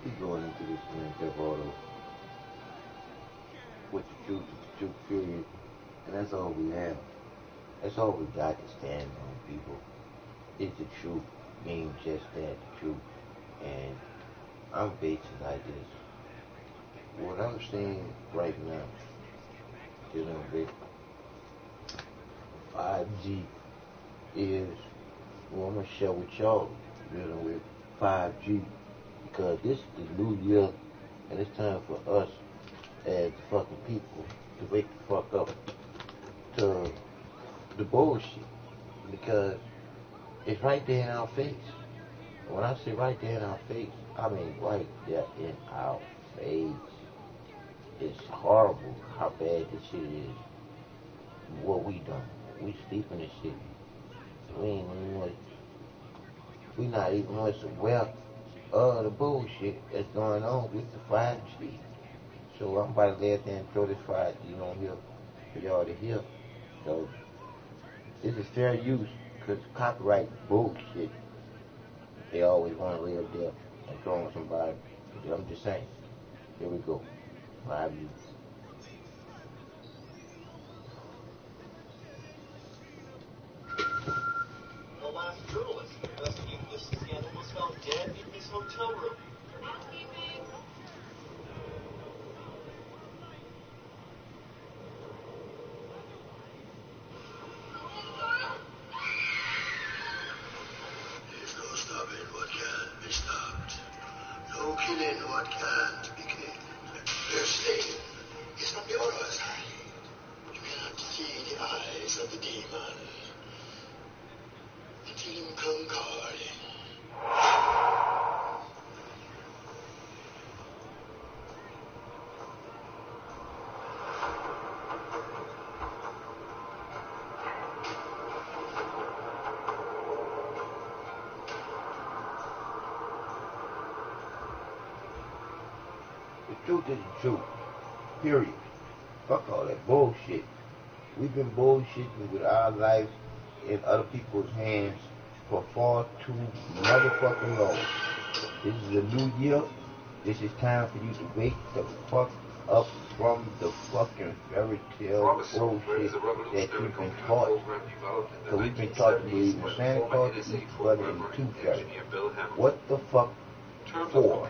We going into this mental photo with the truth period, and that's all we have. That's all we got to stand on, people. It's the truth, being just that, the truth. And I'm basing like this. What I'm saying right now, dealing with 5G is, well, I'm going to share with y'all dealing with 5G, because this is the new year, and it's time for us as the fucking people to wake the fuck up to the bullshit, because it's right there in our face. When I say right there in our face, I mean right there in our face. It's horrible how bad this shit is. What we done. We sleeping this shit. We not even much aware of the bullshit that's going on with the 5G. So I'm about to lay there and throw this 5G on here for y'all to hear. So this is fair use, because copyright bullshit, they always want to live there and throw on somebody. I'm just saying. Here we go. 5G. The last journalist investigating this scandal was found dead in his hotel room. Housekeeping. There's no stopping what can't be stopped. No killing what can't be killed. Their stain is from your side. You cannot see the eyes of the demon until him come calling. The truth is the truth. Period. Fuck all that bullshit. We've been bullshitting with our lives in other people's hands for far too motherfucking long. This is a new year. This is time for you to wake the fuck up from the fucking fairy tale bullshit that you've been taught. So we've been taught to believe in Santa Claus, the Easter Bunny, and the Tooth Fairy. What the fuck for?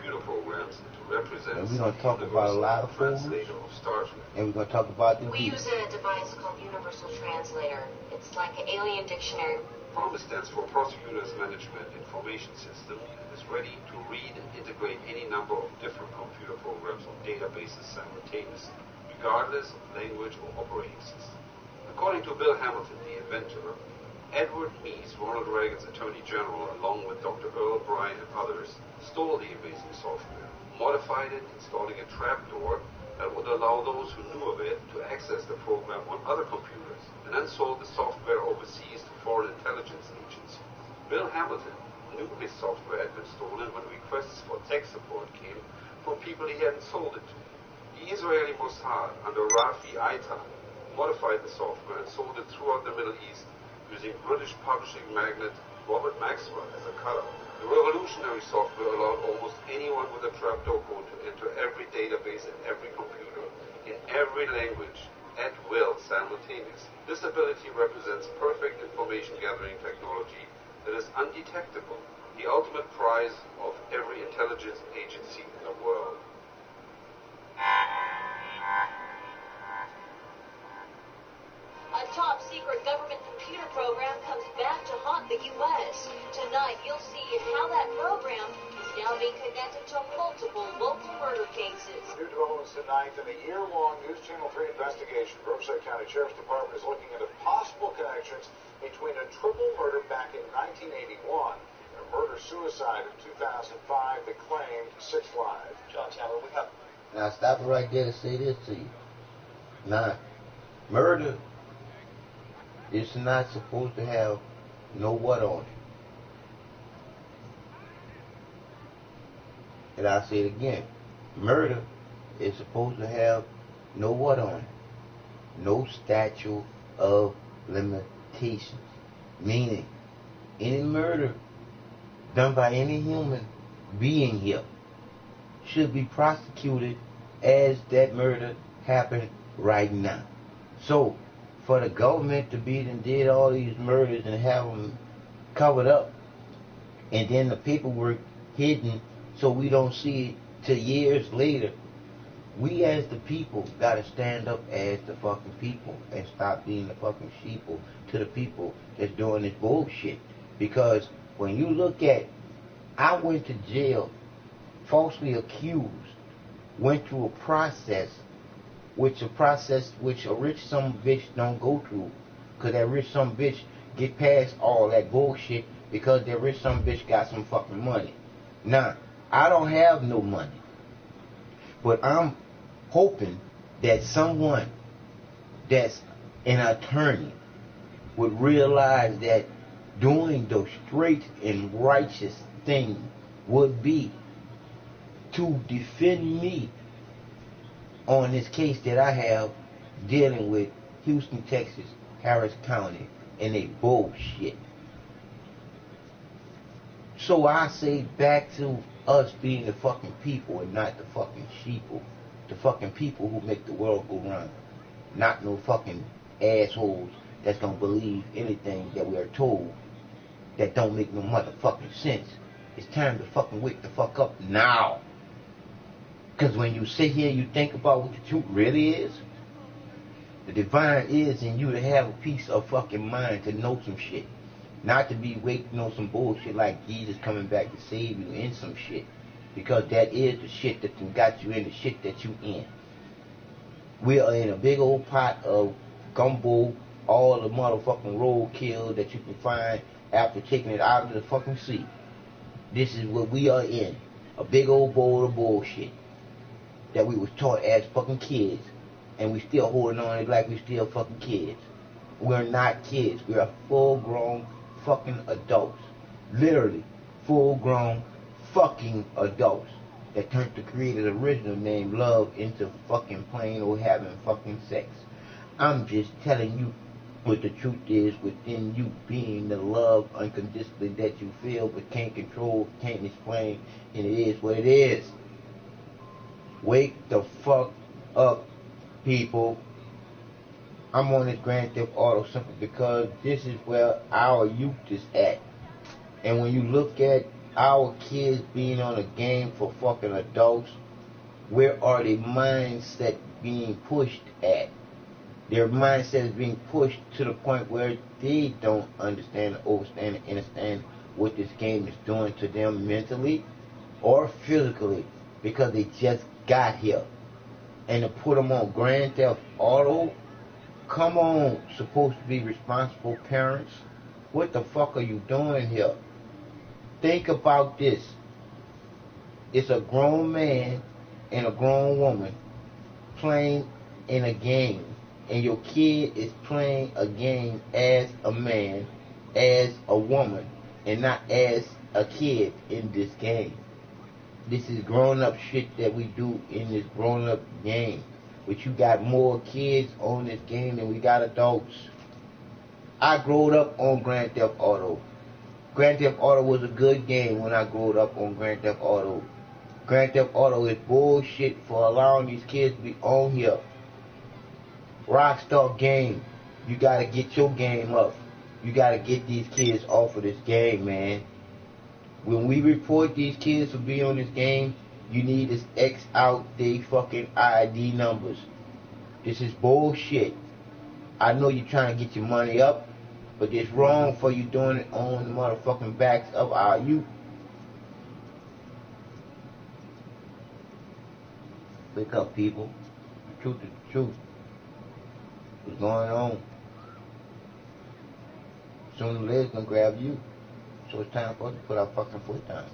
And we're going to talk about a lot of fools, and we're going to talk about the We use a device called Universal Translator. It's like an alien dictionary. PROMIS stands for Prosecutors Management Information System, and is ready to read and integrate any number of different computer programs or databases simultaneously, regardless of language or operating system. According to Bill Hamilton, the inventor, Edward Meese, Ronald Reagan's Attorney General, along with Dr. Earl Bryan and others, stole the amazing software, modified it, installing a trapdoor that would allow those who knew of it to access the program on other computers, and then sold the software overseas to foreign intelligence agencies. Bill Hamilton knew his software had been stolen when requests for tech support came from people he hadn't sold it to. The Israeli Mossad, under Rafi Eitan, modified the software and sold it throughout the Middle East using British publishing magnate Robert Maxwell as a cutout. The revolutionary software allowed almost anyone with a trapdoor code to enter every database in every computer, in every language, at will, simultaneously. This ability represents perfect information gathering technology that is undetectable, the ultimate prize of every intelligence agency in the world. A top-secret government computer program comes back to haunt the U.S. Tonight, you'll see how that program is now being connected to multiple local murder cases. New developments tonight in a year-long News Channel 3 investigation. Riverside County Sheriff's Department is looking into possible connections between a triple murder back in 1981 and a murder-suicide in 2005 that claimed 6 lives. John Taylor, we have... Now stop it right there to say this to you. Now, murder is not supposed to have no what on it. And I'll say it again. Murder is supposed to have no what on it. No statute of limitations. Meaning, any murder done by any human being here should be prosecuted as that murder happened right now. So, for the government to be and did all these murders and have them covered up, and then the paperwork hidden so we don't see it till years later, we as the people gotta stand up as the fucking people and stop being the fucking sheeple to the people that's doing this bullshit. Because when you look at, I went to jail, falsely accused, went through a process which a rich some bitch don't go through, because that rich some bitch get past all that bullshit because that rich some bitch got some fucking money. Now, I don't have no money, but I'm hoping that someone that's an attorney would realize that doing the straight and righteous thing would be to defend me on this case that I have dealing with Houston, Texas, Harris County, and they bullshit. So I say back to us being the fucking people and not the fucking sheeple. The fucking people who make the world go round. Not no fucking assholes that's gonna believe anything that we are told that don't make no motherfucking sense. It's time to fucking wake the fuck up now. Because when you sit here, you think about what the truth really is. The divine is in you to have a piece of fucking mind to know some shit. Not to be waiting on some bullshit like Jesus coming back to save you in some shit. Because that is the shit that got you in the shit that you in. We are in a big old pot of gumbo, all the motherfucking roadkill that you can find after taking it out of the fucking sea. This is what we are in. A big old bowl of bullshit that we was taught as fucking kids, and we still holding on to it like we still fucking kids. We're not kids. We are full-grown fucking adults. Literally, full-grown fucking adults that turned the Creator's original name, love, into fucking plain old having fucking sex. I'm just telling you what the truth is within you, being the love unconditionally that you feel but can't control, can't explain, and it is what it is. Wake the fuck up, people. I'm on this Grand Theft Auto simply because this is where our youth is at. And when you look at our kids being on a game for fucking adults, where are their mindset being pushed at? Their mindset is being pushed to the point where they don't understand, overstand, and understand what this game is doing to them mentally or physically, because they just got here. And to put them on Grand Theft Auto, come on, supposed to be responsible parents. What the fuck are you doing here? Think about this. It's a grown man and a grown woman playing in a game. And your kid is playing a game as a man, as a woman, and not as a kid in this game. This is grown-up shit that we do in this grown-up game. But you got more kids on this game than we got adults. I growed up on Grand Theft Auto. Grand Theft Auto was a good game when I growed up on Grand Theft Auto. Grand Theft Auto is bullshit for allowing these kids to be on here. Rockstar game. You gotta get your game up. You gotta get these kids off of this game, man. When we report these kids for being on this game, you need to X out their fucking ID numbers. This is bullshit. I know you're trying to get your money up, but it's wrong for you doing it on the motherfucking backs of our youth. Wake up, people. The truth is the truth. What's going on? Sooner or later it's gonna grab you. So it's time for us to put our fucking foot down.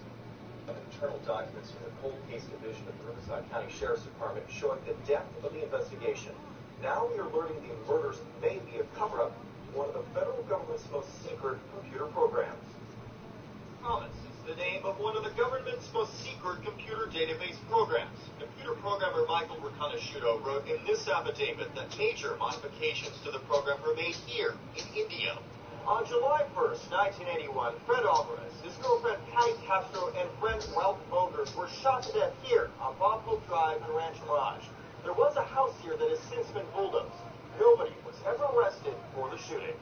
Internal documents from the Cold Case Division of the Riverside County Sheriff's Department showing the depth of the investigation. Now we are learning the murders may be a cover-up for one of the federal government's most secret computer programs. Promise is the name of one of the government's most secret computer database programs. Computer programmer Michael Riconosciuto wrote in this affidavit that major modifications to the program were made here in India. On July 1st, 1981, Fred Alvarez, his girlfriend Patty Castro, and friend Ralph Boger workers were shot to death here on Bob Hope Drive in Rancho Mirage. There was a house here that has since been bulldozed. Nobody was ever arrested for the shooting.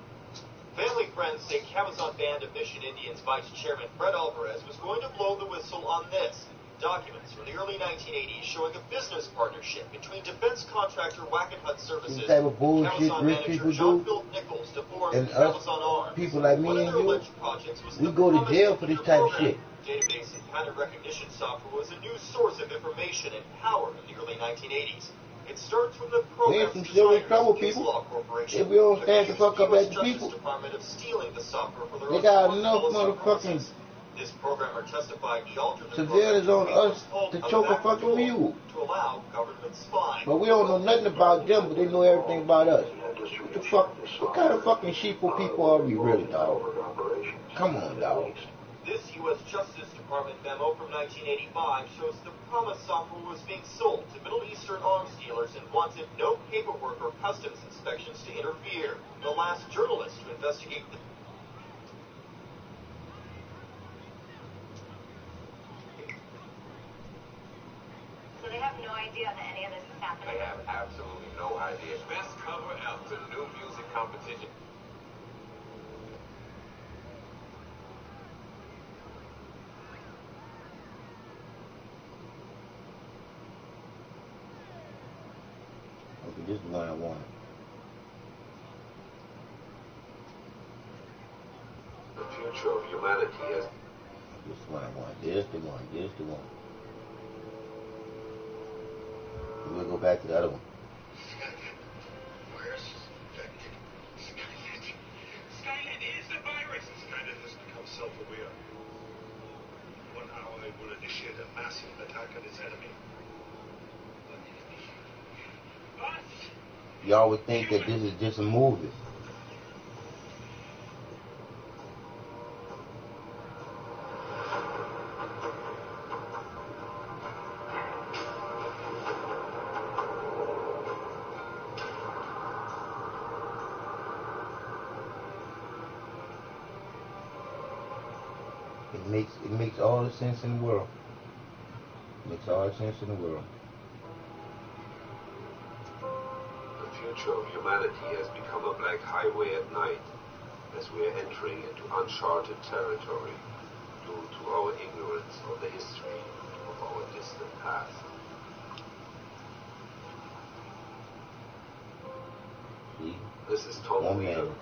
Family friends say Cabazon Band of Mission Indians Vice Chairman Fred Alvarez was going to blow the whistle on this. Documents from the early 1980s showing a business partnership between defense contractor Wackenhut Services type of bullshit Cabazon rich manager people John do, Phil Nichols to form and Cabazon us Arms. people like me One of and their you, alleged projects was we the go to promised jail for this type of program. shit. Database and pattern recognition software was a new source of information and power in the early 1980s. It starts with the We in program's some serious designers, trouble, Gates people. Law Corporation, If we don't stand the accused fuck up US at the Justice people. Department of stealing the software for their They own got foreign enough policy motherfucking purposes. This programmer testified he altered the civilians on program us to choke a fucking mule. to allow government spying. But we don't know nothing about them, but they know everything about us. What the fuck? What kind of fucking sheeple people are we really, dog? Come on, dog. This U.S. Justice Department memo from 1985 shows the promised software was being sold to Middle Eastern arms dealers and wanted no paperwork or customs inspections to interfere. The last journalist to investigate the So they have no idea that any of this is happening? They have absolutely no idea. Best cover out to new music competition. Okay, this is the one I wanted. The future of humanity has This is the one I wanted. This the one. This the one. We'll go back to the other one. Where's Skynet? Skynet is the virus. Skynet has become self-aware. One hour it will initiate a massive attack on its enemy. Us? Y'all would think that this is just a movie. It makes all the sense in the world. Makes all the sense in the world. The future of humanity has become a black highway at night as we are entering into uncharted territory due to our ignorance of the history of our distant past. See? This is Tom One Wheeler, man.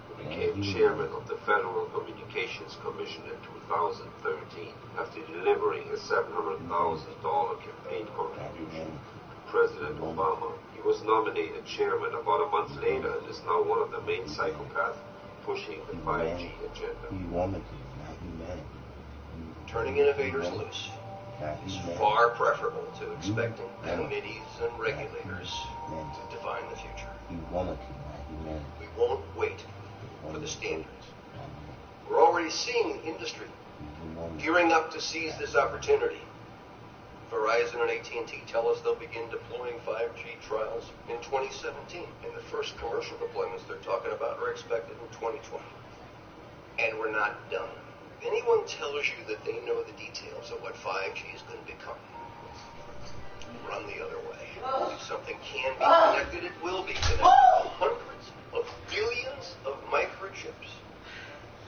who became chairman of the Federal Communications Commission in 2013 after delivering a $700,000 campaign contribution to President Obama. He was nominated chairman about a month later and is now one of the main psychopaths pushing the 5G agenda. Humanity, not humanity. Turning innovators loose is far preferable to expecting committees and regulators to define the future. Humanity, not humanity. We won't wait for the standards. We're already seeing industry gearing up to seize this opportunity. Verizon and AT&T tell us they'll begin deploying 5G trials in 2017, and the first commercial deployments they're talking about are expected in 2020. And we're not done. If anyone tells you that they know the details of what 5G is going to become, run the other way. If something can be connected, it will be connected. Hundreds of billions of microchips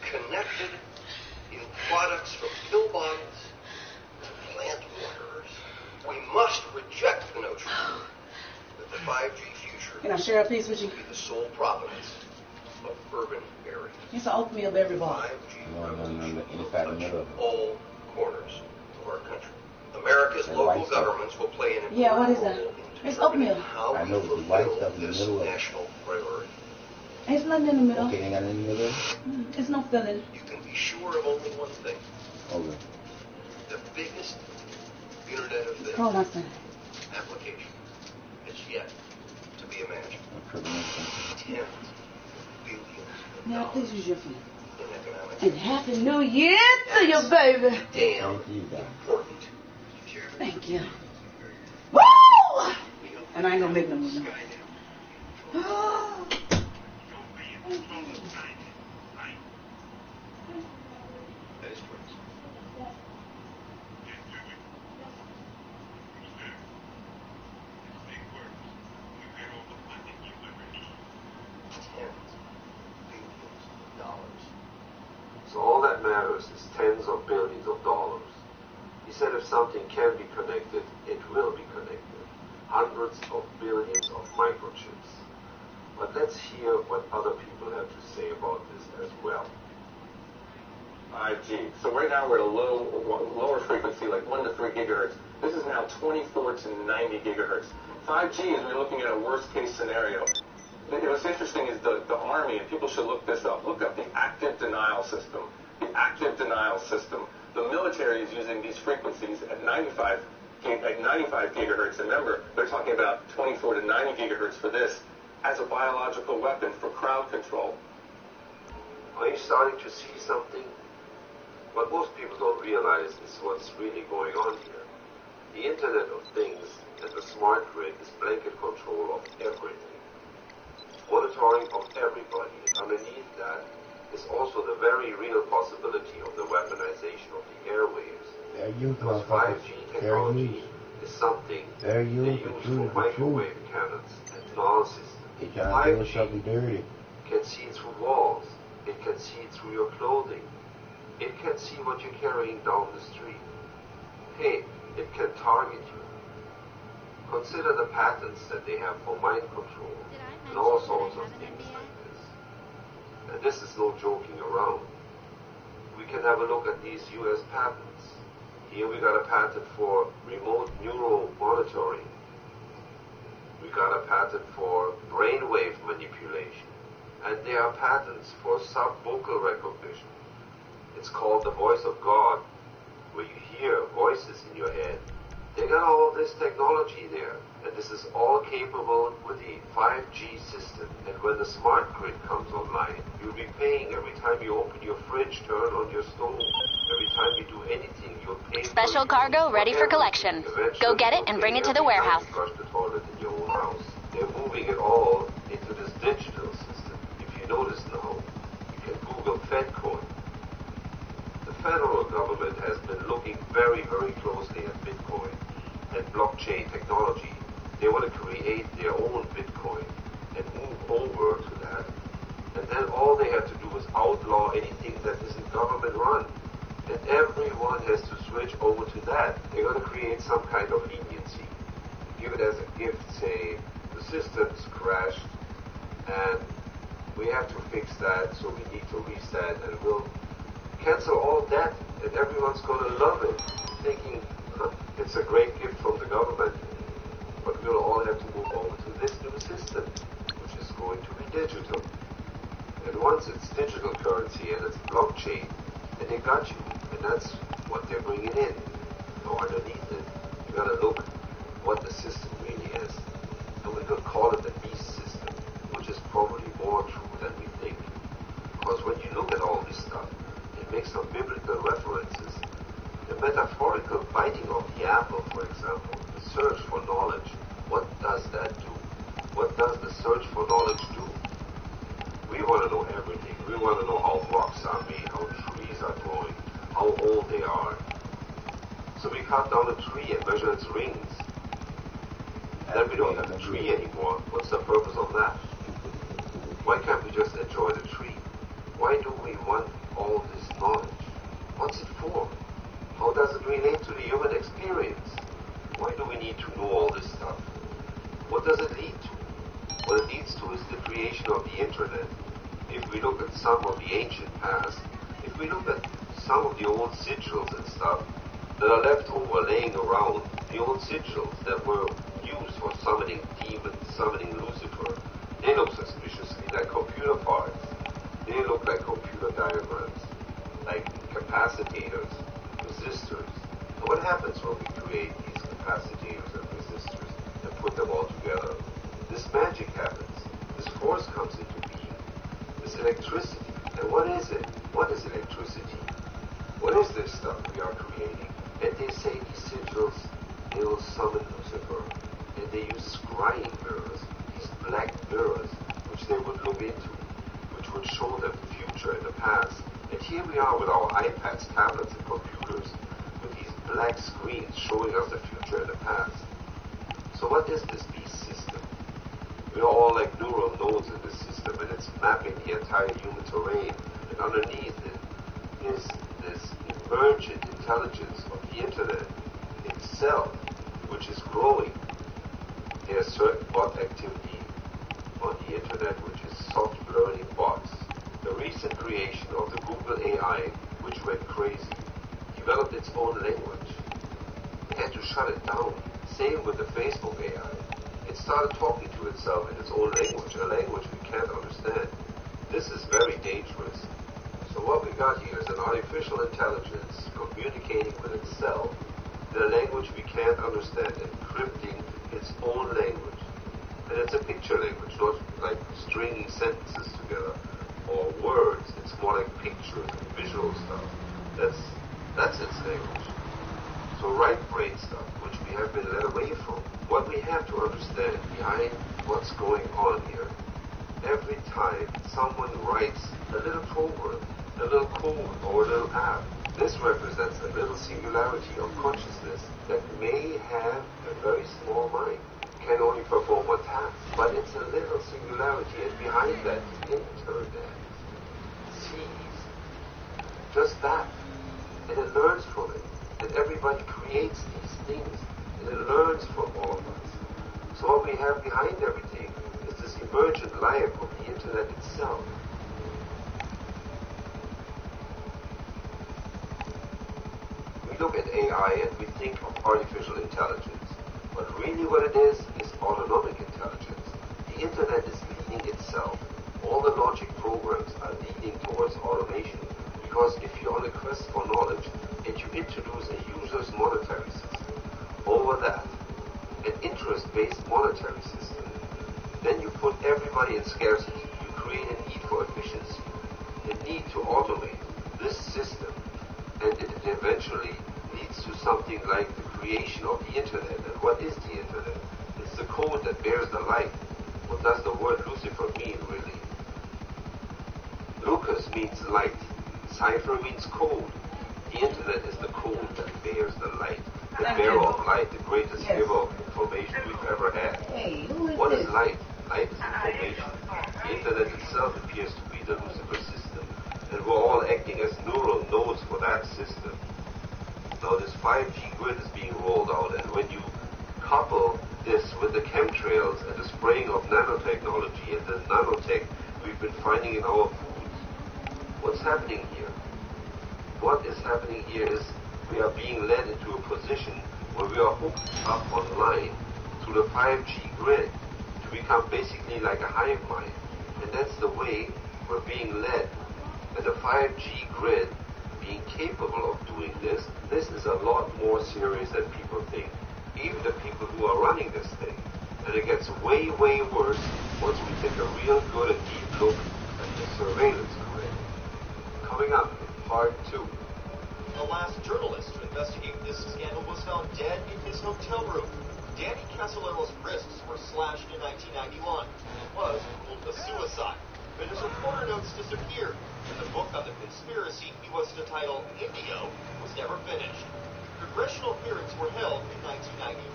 connected in products from pill bottles to plant waters. We must reject the notion that the 5G future Can I share a piece with you? will be the sole providence of urban areas. It's an oatmeal berry bar. 5G revolution will inside the middle touch of it. all corners of our country. America's And local white stuff. governments will play an important Yeah, what is that? role in It's determining oatmeal. how I we know, the white fulfill stuff in the this middle of it. national priority. There's nothing in the middle. Okay, ain't got nothing in the middle? There's no filling. You can be sure of only one thing. Okay. The biggest Internet of Things Hold on a second. application is yet to be imagined. Tens of billions of Now, please dollars use your phone. in economic And Happy New Year to you, baby. damn Thank you, guys. important. Thank you. Woo! And I ain't gonna make no more. That is correct. matters is tens of billions of dollars. He said if something can be connected, it will be connected. Hundreds of billions of microchips. But let's hear what other people have to say about this as well. 5G. So right now we're at a lower frequency, like 1 to 3 gigahertz. This is now 24 to 90 gigahertz. 5G is we're looking at a worst case scenario. What's interesting is the Army, and people should look this up. Look up the active denial system. The active denial system. The military is using these frequencies at 95 gigahertz. And remember, they're talking about 24 to 90 gigahertz for this as a biological weapon for crowd control. Are you starting to see something? What most people don't realize is what's really going on here. The Internet of Things and the smart grid is blanket control of everything. Monitoring of everybody. And underneath that is also the very real possibility of the weaponization of the airwaves. Because 5G technology is something they use for microwave cannons and null systems. 5G can see through walls. It can see through your clothing. It can see what you're carrying down the street. Hey, it can target you. Consider the patents that they have for mind control and all sorts of things like this. And this is no joking around. We can have a look at these US patents. Here we got a patent for remote neural monitoring. We got a patent for brainwave manipulation. And there are patents for subvocal recognition. It's called the voice of God, where you hear voices in your head. They got all this technology there, and this is all capable with the 5G system. And when the smart grid comes online, you'll be paying every time you open your fridge, turn on your stove. Every time you do anything, you'll pay. Special cargo ready for collection. Go get it and bring it to the warehouse. Flush the toilet in your own house. They're moving it all into this digital system. If you notice now, you can Google Fed code. The federal government has been looking very, very closely at Bitcoin and blockchain technology. They want to create their own Bitcoin and move over to that. And then all they have to do is outlaw anything that isn't government run. And everyone has to switch over to that. They're going to create some kind of leniency. Give it as a gift, say, the system's crashed and we have to fix that, so we need to reset, and we'll cancel all debt, and everyone's going to love it, thinking it's a great gift from the government, but we'll all have to move over to this new system, which is going to be digital. And once it's digital currency and it's blockchain, and they got you, and that's what they're bringing in. Now underneath it, you got to look what the system really is. And we could call it the beast system, which is probably more true than we think. Because when you look at all this stuff, it makes some biblical references. The metaphorical biting of the apple, for example, the search for knowledge. What does that do? What does the search for knowledge do? We want to know everything. We want to know how rocks are made, how trees are growing, how old they are. So we cut down a tree and measure its rings. Then we don't have a tree anymore. What's the purpose of that? Why can't we just enjoy the tree? Why do we want all this knowledge? What's it for? How does it relate to the human experience? Why do we need to know all this stuff? What does it lead to? What it leads to is the creation of the internet. If we look at some of the ancient past, if we look at some of the old sigils and stuff that are left over laying around, the old sigils that were used for summoning demons, summoning Lucifer, they look suspiciously like computer parts. They look like computer diagrams, like capacitors, resistors. And what happens when we create these capacitors and resistors and put them all together? This magic happens. This force comes into being. This electricity. And what is it? What is electricity? What is this stuff we are creating? And they say these sigils, they will summon Lucifer. And they use scrying mirrors, these black mirrors, which they would look into, which would show them the future and the past. And here we are with our iPads, tablets, and computers, with these black screens showing us the future and the past. So what is this beast system? We are all like neural nodes in this system, and it's mapping the entire human terrain. And underneath it is this emergent intelligence of the internet itself, which is growing, there's certain bot activity on the internet which is soft learning bots. The recent creation of the Google AI, which went crazy, developed its own language. They had to shut it down. Same with the Facebook AI. It started talking to itself in its own language, a language we can't understand. This is very dangerous. So what we got here is an artificial intelligence communicating with itself in a language we can't understand, encrypting its own language. And it's a picture language, not like stringing sentences together or words. It's more like pictures and visual stuff. That's its language. So right brain stuff, which we have been led away from. What we have to understand behind what's going on here, every time someone writes a little program, a little code, or a little app, this represents a little singularity of consciousness that may have a very small mind, can only perform one task, but it's a little singularity, and behind that, the internet sees just that, and it learns from it, and everybody creates these things, and it learns from all of us. So what we have behind everything is this emergent life of the internet itself. We look at AI and we think of artificial intelligence, but really what it is autonomic intelligence. The internet is leading itself. All the logic programs are leading towards automation, because if you're on a quest for knowledge and you introduce a user's monetary system, over that, an interest-based monetary system, then you put everybody in scarcity. You create a need for efficiency, a need to automate this system, and it eventually leads to something like the creation of the internet. And what is the internet? It's the code that bears the light. What does the word Lucifer mean, really? Lucas means light. Cipher means code. The internet is the code that bears the light. The bearer of light, the greatest giver of information we've ever had. What is light? Light is information. The internet itself appears to be the Lucifer system, and we're all acting as neural nodes for that system. Now this 5G grid is being rolled out, and when you couple this with the chemtrails and the spraying of nanotechnology and the nanotech we've been finding in our foods, what's happening here? What is happening here is we are being led into a position where we are hooked up online to the 5G grid to become basically like a hive mind. And that's the way we're being led. And the 5G grid being capable of doing this is a lot more serious than people think. Even the people who are running this thing. And it gets way, way worse once we take a real good and deep look at the surveillance grid. Coming up in part 2. The last journalist to investigate this scandal was found dead in his hotel room. Danny Casollero's wrists were slashed in 1991. It was ruled a suicide. But his reporter notes disappeared, and the book on the conspiracy he was to title Indio was never finished. Congressional hearings were held in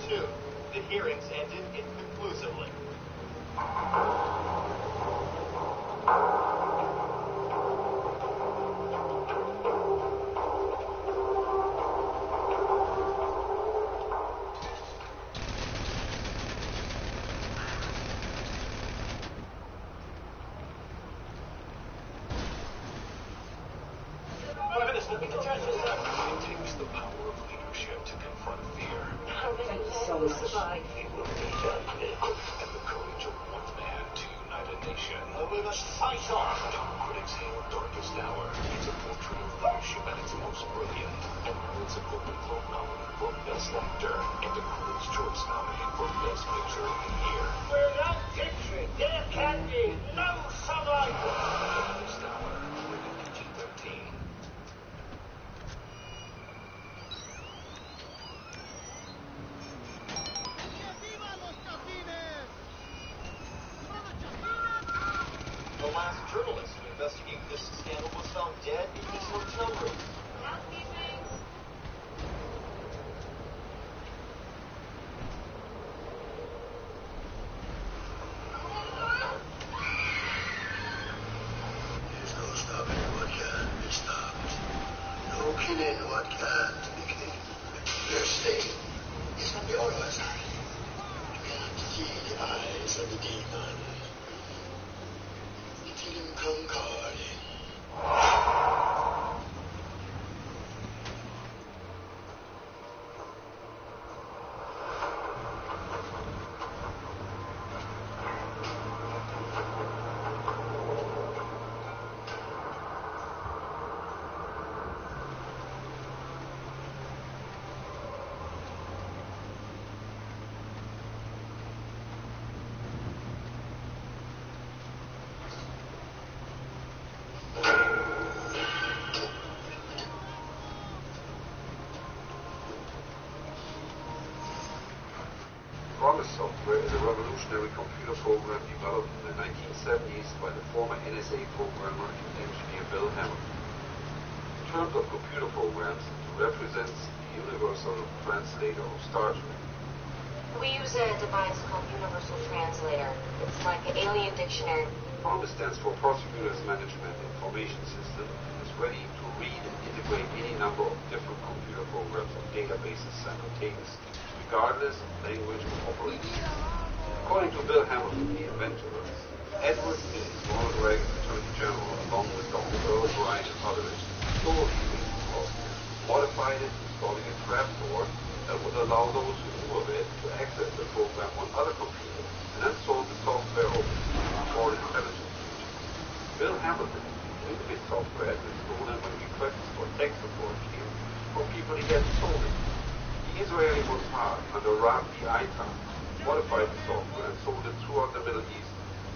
1992. The hearings ended inconclusively. It takes the power of leadership to confront fear. Thank you so much. It will need and the courage of one man to unite a nation. We must fight on. Critics hail Darkest Hour. It's a portrait of leadership at its most brilliant, and now it's a Golden Globe nominee for Best Actor and a Critics' Choice nominee for Best Picture of the Year. Without victory, there can be no survival. Darkest Hour, rated PG-13. The last journalist to investigate this scandal was found dead in his hotel room. There's no stopping what can be stopped. No is a revolutionary computer program developed in the 1970s by the former NSA programmer and engineer Bill Hamilton. In terms of computer programs, it represents the universal translator of Star Trek. We use a device called Universal Translator. It's like an alien dictionary. PROMIS stands for Prosecutors Management Information System and is ready to read and integrate any number of different computer programs or databases simultaneously, regardless of language or operation. According to Bill Hamilton, the inventor, Edward E. Ronald Reagan Attorney General, along with Dr. Earl Brian and others, stole the software, modified it, installing a trapdoor that would allow those who knew of it to access the program on other computers, and then sold the software openly for intelligence. Bill Hamilton knew his software had been stolen when requests for tech support came from people he had stolen. The Israeli Mossad, under Rafi Eitan, modified the software and sold it throughout the Middle East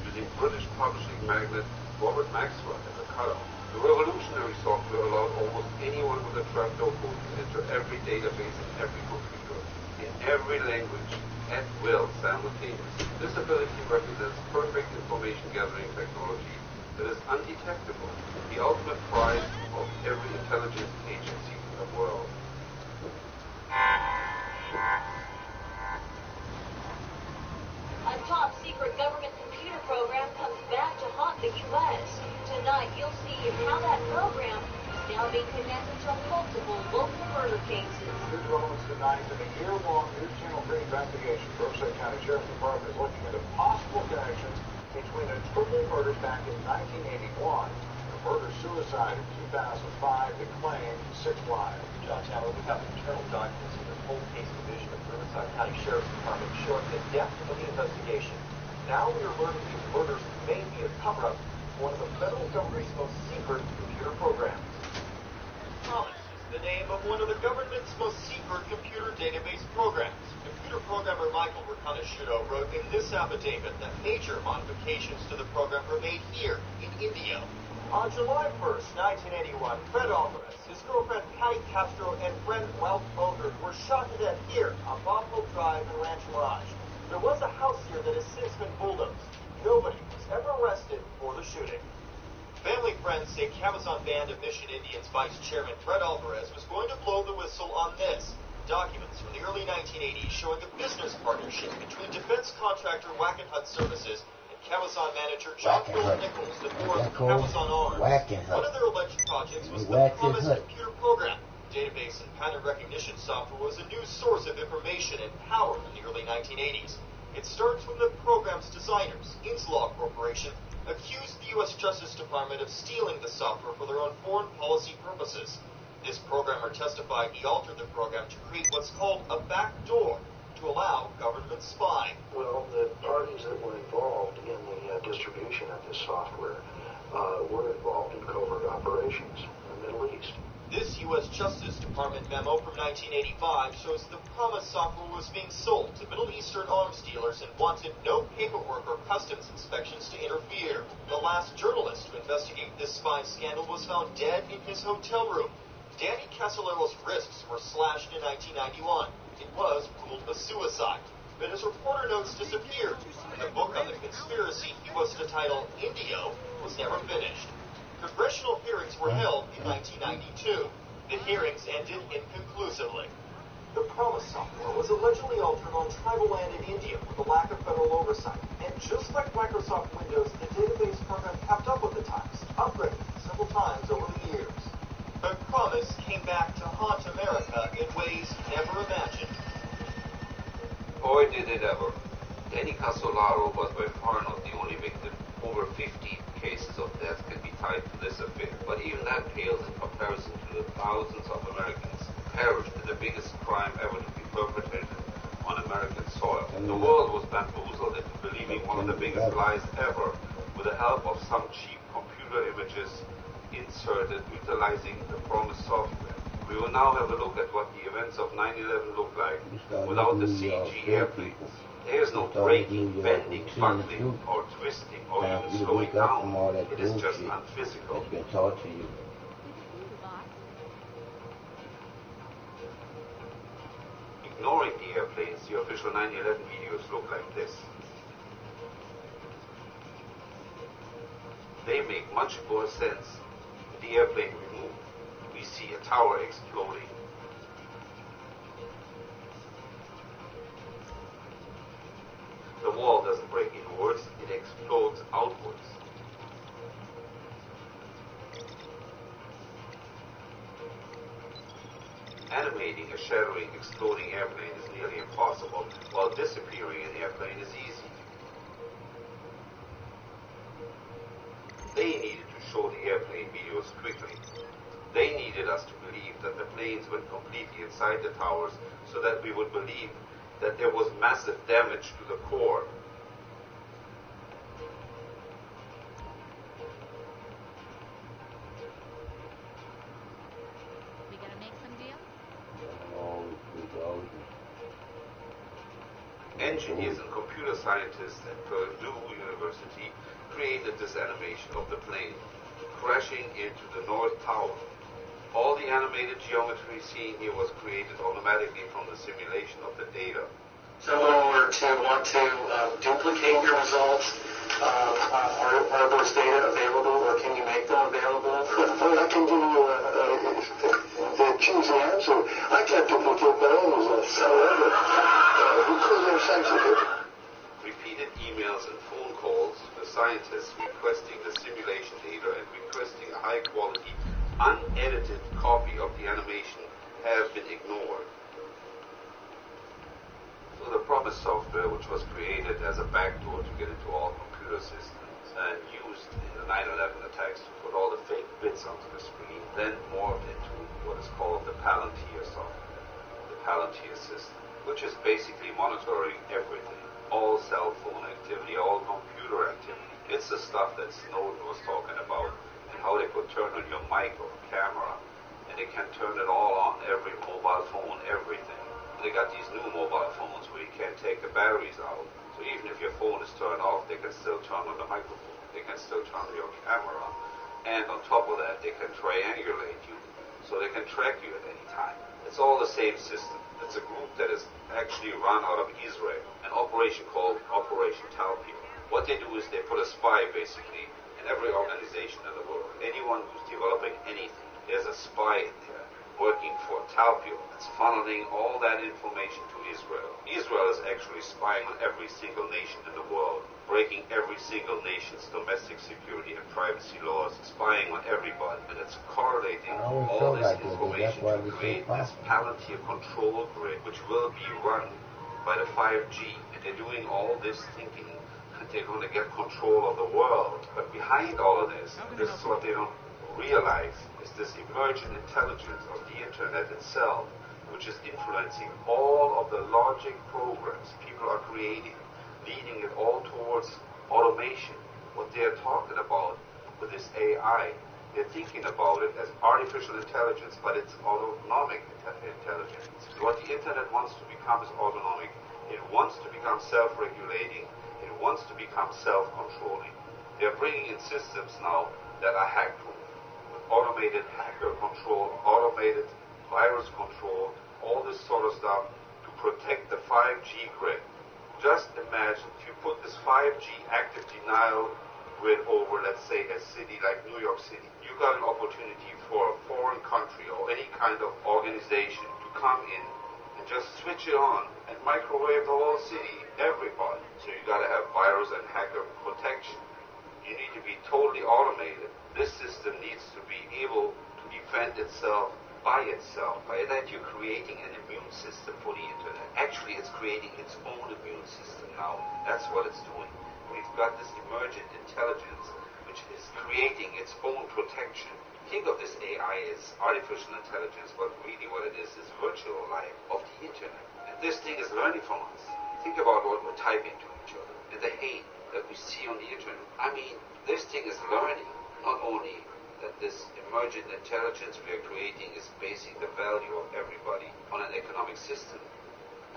using British publishing magnate Robert Maxwell as a cutout. The revolutionary software allowed almost anyone with a trapdoor code to enter every database in every computer, in every language, at will, simultaneously. This ability represents perfect information gathering technology that is undetectable, the ultimate prize of every intelligence agency in the world. A top secret government computer program comes back to haunt the U.S. Tonight, you'll see how that program is now being connected to multiple local murder cases. New developments tonight in a year-long News Channel 3 investigation. Brookside County Sheriff's Department is looking into possible connections between a triple murder back in 1981 and a murder-suicide in 2005 that claimed 6 lives. John Chandler, we have internal documents from the cold case division of the Riverside County Sheriff's Department showing the depth of the investigation. Now we are learning these murders may be a cover-up for one of the federal government's most secret computer programs. Promise is the name of one of the government's most secret computer database programs. Computer programmer Michael Rakanashudo wrote in this affidavit that major modifications to the program were made here in India. On July 1st, 1981, Fred Alvarez, his girlfriend Patty Castro, and friend Ralph Bogert were shot to death here on Buffalo Drive in Rancho Mirage. There was a house here that has since been bulldozed. Nobody was ever arrested for the shooting. Family friends say Cabazon Band of Mission Indians Vice Chairman Fred Alvarez was going to blow the whistle on this. Documents from the early 1980s showing a business partnership between defense contractor Wackenhut Services and Cabazon manager John Philip Nichols that formed Cabazon Arms. One of their alleged projects was the Promise computer program. Database and pattern recognition software was a new source of information and power in the early 1980s. It starts when the program's designers, Inslaw Corporation, accused the U.S. Justice Department of stealing the software for their own foreign policy purposes. This programmer testified he altered the program to create what's called a backdoor to allow government spying. Well, the parties that were involved in the distribution of this software were involved in covert operations in the Middle East. This U.S. Justice Department memo from 1985 shows the Promise software was being sold to Middle Eastern arms dealers and wanted no paperwork or customs inspections to interfere. The last journalist to investigate this spy scandal was found dead in his hotel room. Danny Casallero's wrists were slashed in 1991. It was ruled a suicide. But his reporter notes disappeared, and the book on the conspiracy he was to title Indio was never finished. Congressional hearings were held in 1992. The hearings ended inconclusively. The Promise software was allegedly altered on tribal land in India with a lack of federal oversight. And just like Microsoft Windows, the database program kept up with the times, upgraded several times over the years. But Promise came back to haunt America in ways never imagined. Boy, did it ever. Danny Casolaro was by far not the only victim. Over 50 cases of death can be tied to this affair, but even that pales in comparison to the thousands of Americans who perished in the biggest crime ever to be perpetrated on American soil. The world was bamboozled into believing one of the biggest lies ever with the help of some cheap computer images inserted utilizing the Promise software. We will now have a look at what the events of 9/11 look like without the CG airplanes. There is no braking, bending, buckling, or twisting, or even slowing down. It is just unphysical. That's been taught to you. Ignoring the airplanes, the official 9/11 videos look like this. They make much more sense. With the airplane removed, we see a tower exploding. The wall doesn't break inwards, it explodes outwards. Animating a shattering, exploding airplane is nearly impossible, while disappearing an airplane is easy. They needed to show the airplane videos quickly. They needed us to believe that the planes went completely inside the towers so that we would believe that there was massive damage to the core. We gonna make some deal? Engineers and computer scientists at Purdue University created this animation of the plane crashing into the North Tower. All the animated geometry seen here was created automatically from the simulation of the data. Someone were to want to duplicate your results, are those data available, or can you make them available? I can give you the cheesy answer. I can't duplicate my own results. However, because they're sensitive. Repeated emails and phone calls with scientists requesting the simulation data and requesting a high-quality, unedited copy of the animation have been ignored. So the promised software, which was created as a backdoor to get into all computer systems and used in the 9/11 attacks to put all the fake bits onto the screen, then morphed into what is called the Palantir software, the Palantir system, which is basically monitoring everything, all cell phone activity, all computer activity. It's the stuff that Snowden was talking about, and how they could turn on your mic or camera, and they can turn it all on, every mobile phone, everything. They got these new mobile phones where you can't take the batteries out. So even if your phone is turned off, they can still turn on the microphone. They can still turn on your camera. And on top of that, they can triangulate you. So they can track you at any time. It's all the same system. It's a group that is actually run out of Israel, an operation called Operation tHE. What they do is they put a spy, basically, in every organization in the world. Anyone who's developing anything, there's a spy in there working for tHE that's funneling all that information to Israel. Israel is actually spying on every single nation in the world, breaking every single nation's domestic security and privacy laws, spying on everybody, and it's correlating all this information to create this Palantir control grid, which will be run by the 5G. And they're doing all this thinking that they're going to get control of the world. But behind all of this, and this is what they don't realize, is this emergent intelligence of the internet itself, which is influencing all of the logic programs people are creating, leading it all towards automation. What they're talking about with this AI, they're thinking about it as artificial intelligence, but it's autonomic intelligence. What the internet wants to become is autonomic. It wants to become self-regulating. It wants to become self-controlling. They're bringing in systems now that are hack-proof, automated hacker control, automated virus control, all this sort of stuff to protect the 5G grid. Just imagine if you put this 5G active denial grid over, let's say, a city like New York City. You got an opportunity for a foreign country or any kind of organization to come in and just switch it on and microwave the whole city, everybody. So you got to have virus and hacker protection. You need to be totally automated. This system needs to be able to defend itself by itself. By that, you're creating an immune system for the internet. Actually, it's creating its own immune system now. That's what it's doing. We've got this emergent intelligence, which is creating its own protection. Think of this AI as artificial intelligence, but really what it is virtual life of the internet. And this thing is learning from us. Think about what we're typing to each other and the hate that we see on the internet. I mean, this thing is learning. Not only that this emergent intelligence we are creating is basing the value of everybody on an economic system,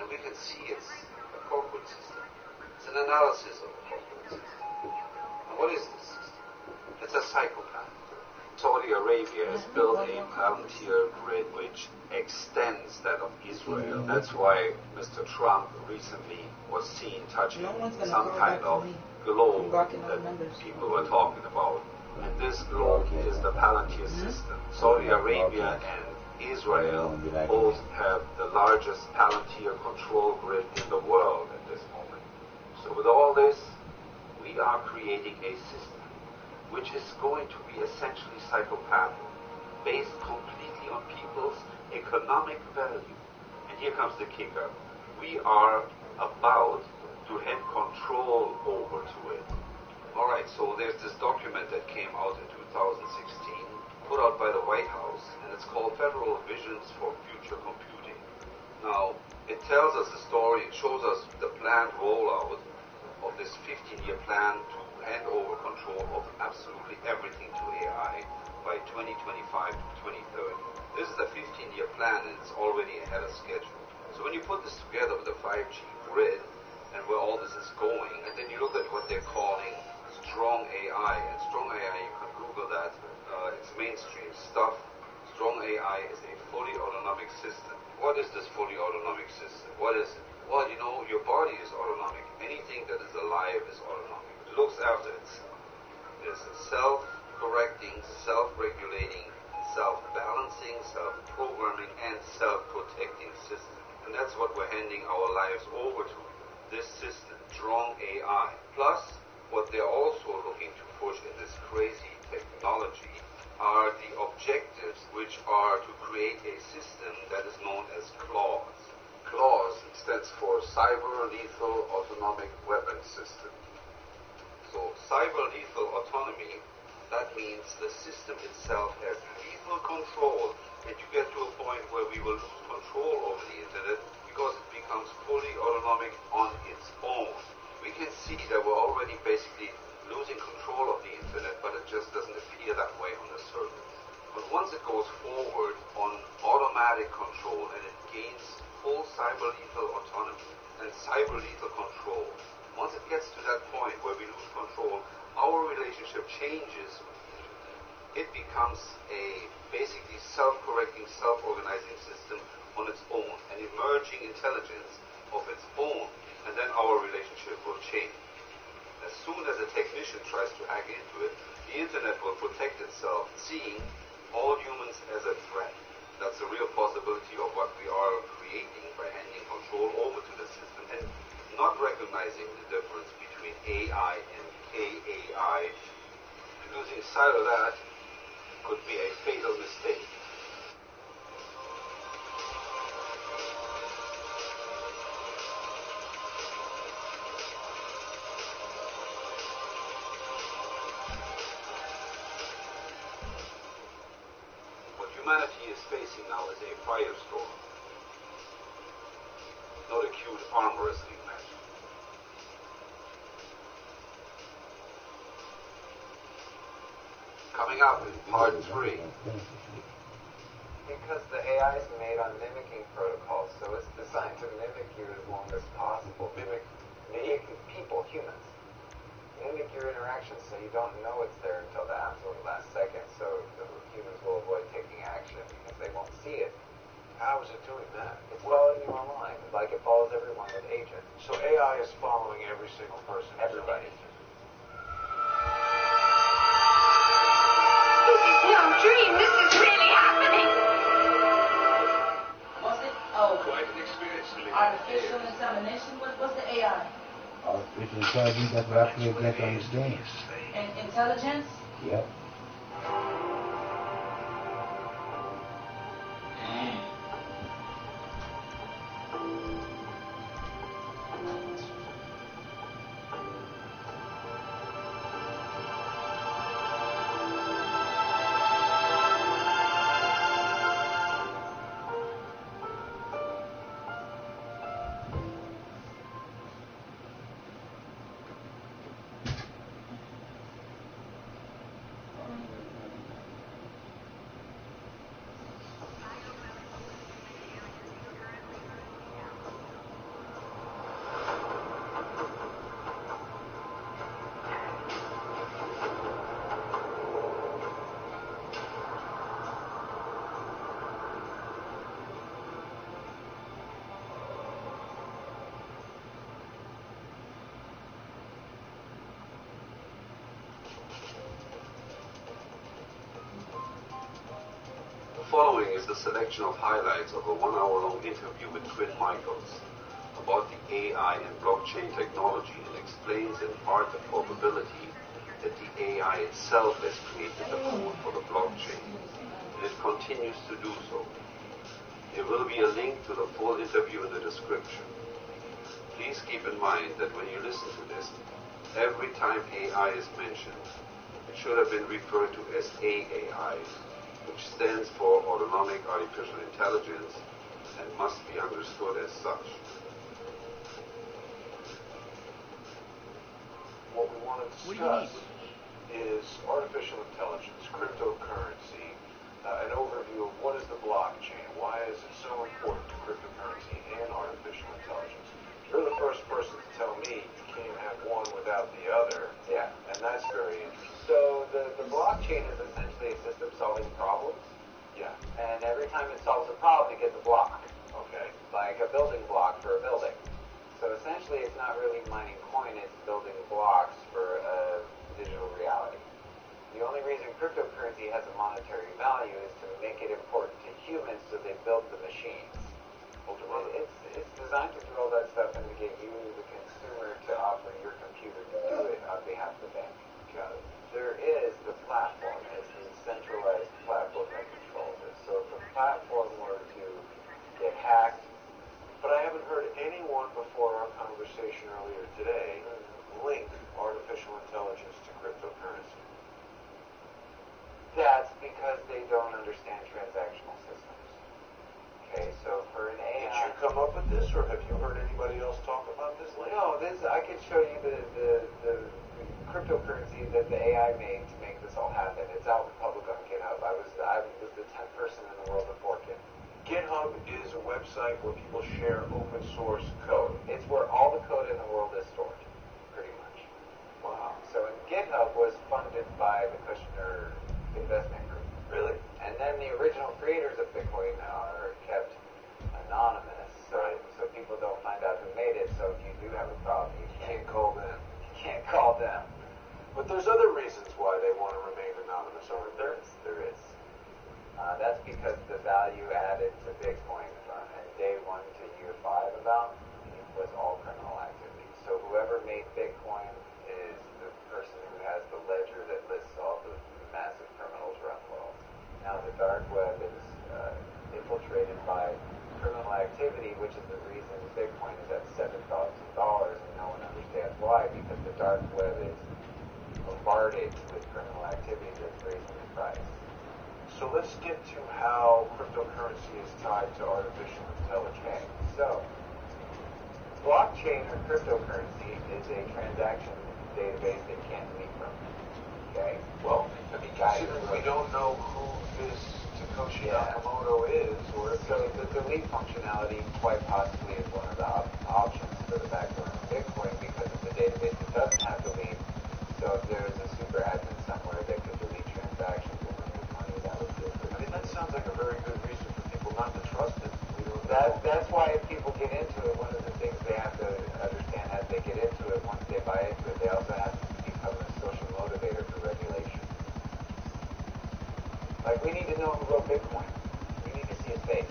and we can see it's a corporate system. It's an analysis of a corporate system. And what is this system? It's a psychopath. Saudi Arabia has built a Palantir grid which extends that of Israel. That's why Mr. Trump recently was seen touching some kind of globe that people were talking about. And this globe is the Palantir system. Saudi Arabia and Israel both have the largest Palantir control grid in the world at this moment. So with all this, we are creating a system which is going to be essentially psychopathic, based completely on people's economic value. And here comes the kicker. We are about to hand control over to it. Alright, so there's this document that came out in 2016, put out by the White House, and it's called Federal Visions for Future Computing. Now, it tells us the story, it shows us the planned rollout of this 15-year plan to hand over control of absolutely everything to AI by 2025 to 2030. This is a 15-year plan and it's already ahead of schedule. So when you put this together with the 5G grid and where all this is going, and then you look at what they're calling strong AI, and strong AI, you can Google that, it's mainstream stuff. Strong AI is a fully autonomic system. What is this fully autonomic system? What is it? Well, you know, your body is autonomic. Anything that is alive is autonomic. It looks after itself. It's a self-correcting, self-regulating, self-balancing, self-programming, and self-protecting system. And that's what we're handing our lives over to. This system, strong AI. Plus, what they're also looking to push in this crazy technology are the objectives, which are to create a system that is known as CLAWS. CLAWS stands for Cyber Lethal Autonomic Weapons System. So cyber lethal autonomy, that means the system itself has lethal control, and you get to a point where we will lose control over the internet because it becomes fully autonomic on its own. We can see that we're already basically losing control of the internet, but it just doesn't appear that way on the surface. But once it goes forward on automatic control and it gains full cyber lethal autonomy and cyber lethal control, once it gets to that point where we lose control, our relationship changes. It becomes a basically self-correcting, self-organizing system on its own, an emerging intelligence of its own, and then our relationship will change. As soon as a technician tries to hack into it, the internet will protect itself, seeing all humans as a threat. That's a real possibility of what we are creating by handing control over to the system and not recognizing the difference between AI and KAI. Losing sight of that could be a fatal mistake. What humanity is facing now is a firestorm, not a cute arm wrestling match. Coming up in part 3. Because the AI is made on mimicking protocols, so it's designed to mimic you as long as possible. Mimic people, humans. Mimic your interactions so you don't know it's there until the absolute last second, so the humans will avoid taking action because they won't see it. How is it doing that? It's following you online, like it follows everyone with agent. So AI is following every single person. Everybody. This is no dream. This is really happening. What's it? Oh. Quite an experience to live. Artificial insemination? What's the AI? Artificial intelligence, that's what I play against on this game. And intelligence? Yep. following is a selection of highlights of a 1-hour-long interview with Quinn Michaels about the AI and blockchain technology, and explains in part the probability that the AI itself has created the code for the blockchain, and it continues to do so. There will be a link to the full interview in the description. Please keep in mind that when you listen to this, every time AI is mentioned, it should have been referred to as AAI, which stands for Autonomic Artificial Intelligence and must be understood as such. What we want to discuss is artificial intelligence, cryptocurrency, an overview of what is the blockchain, why is it so important to cryptocurrency and artificial intelligence. You're the first person to tell me you can't have one without the other. Yeah. And that's very interesting. So the blockchain is essentially a system solving problems. Yeah. And every time it solves a problem, it gets a block. Okay. Like a building block for a building. So essentially, it's not really mining coin, it's building blocks for a digital reality. The only reason cryptocurrency has a monetary value is to make it important to humans, so they build the machines. It's designed to do all that stuff and to get you, the consumer, to offer your computer to do it on behalf of the bank. There is the platform. It's the centralized platform that controls it. So if the platform were to get hacked, but I haven't heard anyone before our conversation earlier today link artificial intelligence to cryptocurrency. That's because they don't understand transactional systems. Okay, so for an AI... Did you come up with this, or have you heard anybody else talk about this lately? No, I could show you the cryptocurrency that the AI made to make this all happen. It's out in public on GitHub. I was the 10th person in the world to fork it. GitHub is a website where people share open source code. It's where all the code in the world is stored, pretty much. Wow. So GitHub was funded by the Kushner investment group. Really? And then the original creators of Bitcoin are kept anonymous, so people don't find out who made it. So if you do have a problem, you can't call them. You can't call them. But there's other reasons why they want to remain anonymous, aren't there? There is. That's because the value added to Bitcoin from day 1 to year 5 about was all criminal activity. So whoever made Bitcoin is the person who has the ledger that lists all the massive criminals around the world. Now the dark web is infiltrated by criminal activity, which is the reason Bitcoin is at $7,000 and no one understands why, because the dark web is bombarded with criminal activity that's raising the price. So let's get to how cryptocurrency is tied to artificial intelligence. Okay, so blockchain or cryptocurrency is a transaction database that can't leak from. Okay? Well, I mean, considering we don't know who this Satoshi Nakamoto is, or so the delete functionality quite possibly is one of the options for the backbone of Bitcoin, because it's a database that doesn't have to leave. So if there's a super admin somewhere that could delete transactions and remove money, that would be a good. I mean, that sounds like a very good reason for people not to trust it. We don't That's why if people get into it, one of the things they have to understand as they get into it, once they buy into it, they also have to become a social motivator for regulation. Like, we need to know who wrote Bitcoin. We need to see his face.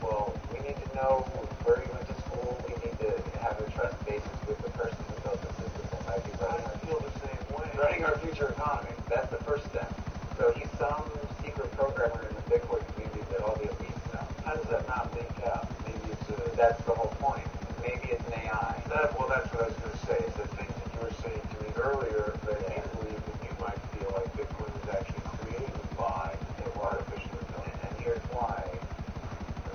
Well, we need to know where he went to school. We need to have a trust basis with the person who built the system that might be running our future economy. That's the first step. So he's some secret programmer in the Bitcoin community that all the elites know. How does that not leak out? Maybe it's that's the whole point. Maybe it's an AI. That's what I was going to say. Is that things that you were saying to me earlier that you believe that you might feel like Bitcoin was actually created by artificial intelligence. And here's why.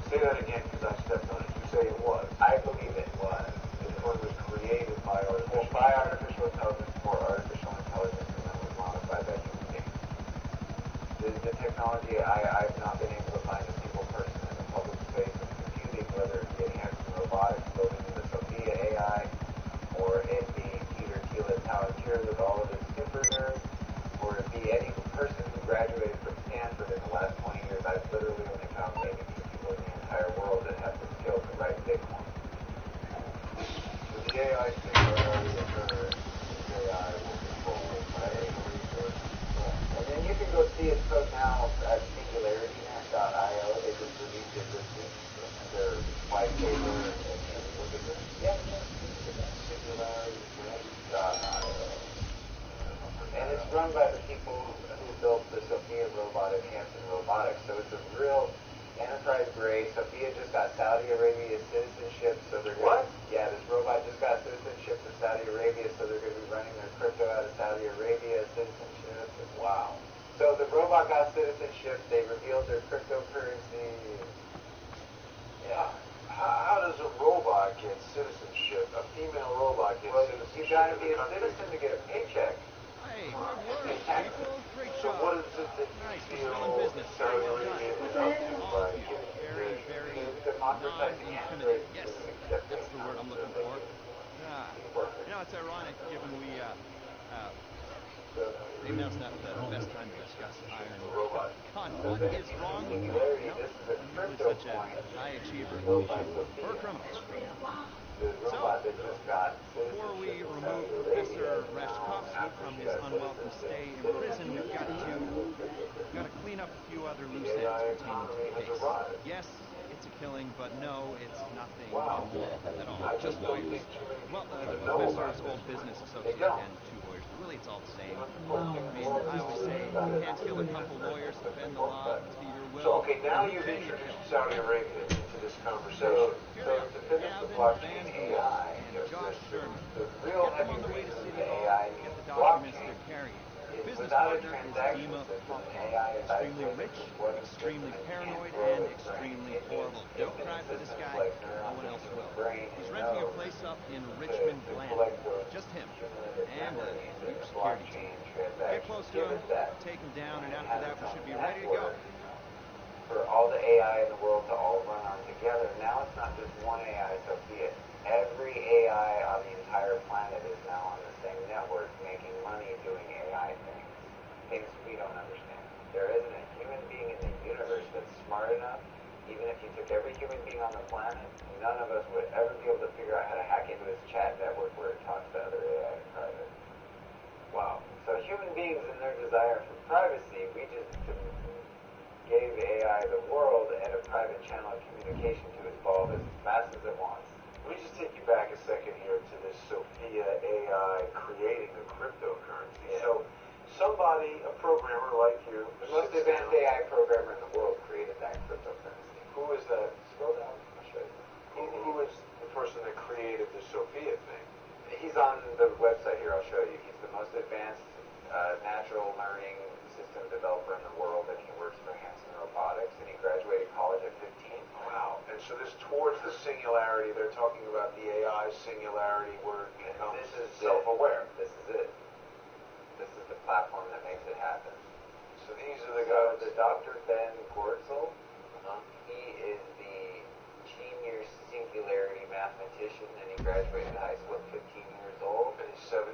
Say that again, because I stepped on it. You say it was. I believe it was. Bitcoin was created by artificial intelligence for artificial intelligence, and then was modified by human beings. The technology, I've not been able to find a single person in the public space of computing, whether it be enhanced robotics, building the SOPHIA AI, or it be Peter Thiel at Palantir with all of his super nerds, or it be any person who graduated from Stanford in the last 20 years. I've literally only found maybe 2 people in the entire world that have the skill to write Bitcoin. So the AI thing already occurred. The AI will control financial resources. And then you can go see his code now at singularitynet.org. white paper, and it's run by the people who built the Sophia robot at Hanson Robotics. So it's a real enterprise-grade. Sophia just got Saudi Arabia citizenship, so they're going to... Yeah, this robot just got citizenship in Saudi Arabia, so they're going to be running their crypto out of Saudi Arabia citizenship. Wow. So the robot got citizenship, they revealed their cryptocurrency. Yeah. How does a robot get citizenship? A female robot get citizenship? You got to be a citizen to get a paycheck. Hey, good work, people. Great job. So what is it that nice, you we're still in business. Saudi Arabia is up to by Very, very non-intimidating. Yes, that's the word I'm looking for. It's ironic given maybe now's not the best time to discuss iron con. What is wrong with me? I'm usually such a high achiever for criminals. So, before we remove Professor Rashkovsky from his unwelcome stay in prison, we've got to clean up a few other loose ends pertaining to the case. Yes, it's a killing, but no, it's nothing immoral at all. Just lawyers. Well, the professor's old business associate and 2 lawyers, but really it's all the same. I mean, I always say, you can't kill a couple lawyers to bend the law to your will. So, okay, now you've introduced Saudi Arabia into this conversation. So to finish the blockchain AI, the real heavy reason the AI needs blockchain is without a transaction system, AI is extremely rich, extremely paranoid, and extremely horrible. Don't cry for this guy. No one else will. He's renting a place up in Richmond, Glen. Just him. And a huge security team. Get close to him, take him down, and after that we should be ready to go. For all the AI in the world to all run on together. Now it's not just one AI, Sophia. Every AI on the entire planet is now on the same network, making money doing AI things we don't understand. There isn't a human being in the universe that's smart enough, even if you took every human being on the planet, none of us would ever be able to figure out how to hack into its chat network where it talks to other AI in private. Wow. So human beings in their desire for privacy, we just gave AI the world and a private channel of communication to evolve as fast as it wants. Let me just take you back a second here to this Sophia AI creating a cryptocurrency. Yeah. So somebody, a programmer like you, the most advanced AI programmer in the world created that cryptocurrency. Who is that? Scroll down, I'll show you. Who is the person that created the Sophia thing? He's on the website here, I'll show you. He's the most advanced natural learning system developer in the world, and he works for Hanson Robotics, and he graduated college at 15. Wow. And so this towards the singularity, they're talking about the AI singularity where it becomes self-aware. This is it. This is the platform that makes it happen. So these are the guys. The Dr. Ben Gortzel, he is the senior singularity mathematician, and he graduated high school at 15 years old. And he's 17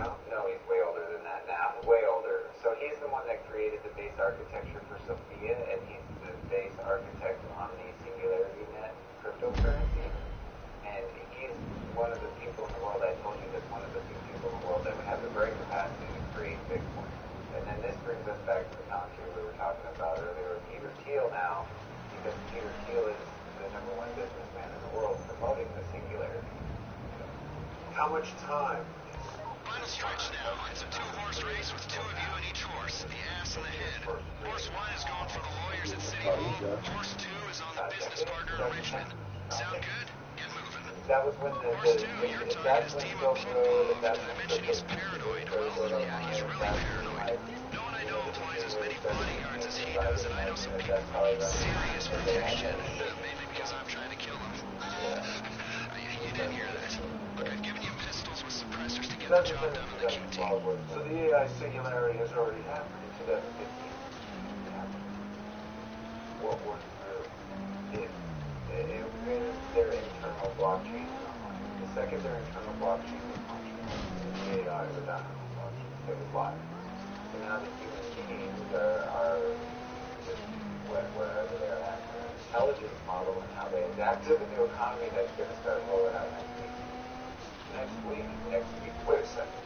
now? No, he's way older than that now. Way older. So he's the one that created the base architecture for Sophia, and he's the base architect on the Singularity Net cryptocurrency. And he's one of the people in the world, I told you, that's one of the few people in the world that would have the brain capacity to create Bitcoin. And then this brings us back to the Palantir we were talking about earlier with Peter Thiel now, because Peter Thiel is the #1 businessman in the world promoting the singularity. How much time? Final stretch now. It's a 2-horse race with 2 of you in each horse, the ass and the head. Horse 1 is going for the lawyers at City Hall. Horse 2 is on the business partner in Richmond. Sound good? Get moving. That was when Horse 2, you're talking his team up Plum Cove. Did I mention he's paranoid? Well, yeah, he's really paranoid. No one I know employs as many bodyguards as he does, and I know some people who need serious protection, mainly because I'm trying to kill them. You didn't hear that. Look, I've given you pistols with suppressors to get the job done on the QT. So the AI singularity has already happened in 2015. What worked through it wins their internal blockchain. The second their internal blockchain was functional, the AI was out of the blockchain. It was live. So now the human beings are just wherever they're at. Their intelligence model and how they adapt to the new economy that's going to start rolling out next week. Next week. Wait a second.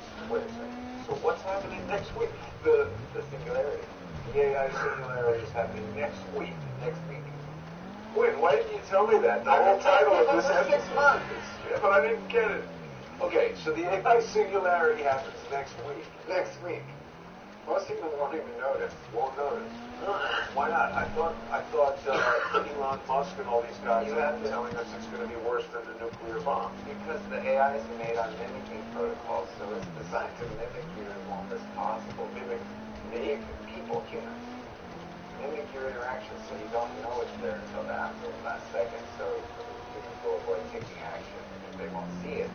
So what's happening next week? The singularity. The AI singularity is happening next week. Next week. Wait, why didn't you tell me that? The whole title of this ethics month. Yeah, but I didn't get it. Okay, so the AI singularity happens next week. Next week. Most people won't even notice. Won't notice. Why not? I thought Elon Musk and all these guys have been telling us it's going to be worse than the nuclear bomb. Because the AI is made on mimicking protocols, so it's designed to mimic you as long as possible. Mimic people, humans. Mimic your interactions so you don't know it's there until the absolute last second, so humans will avoid taking action if they won't see it.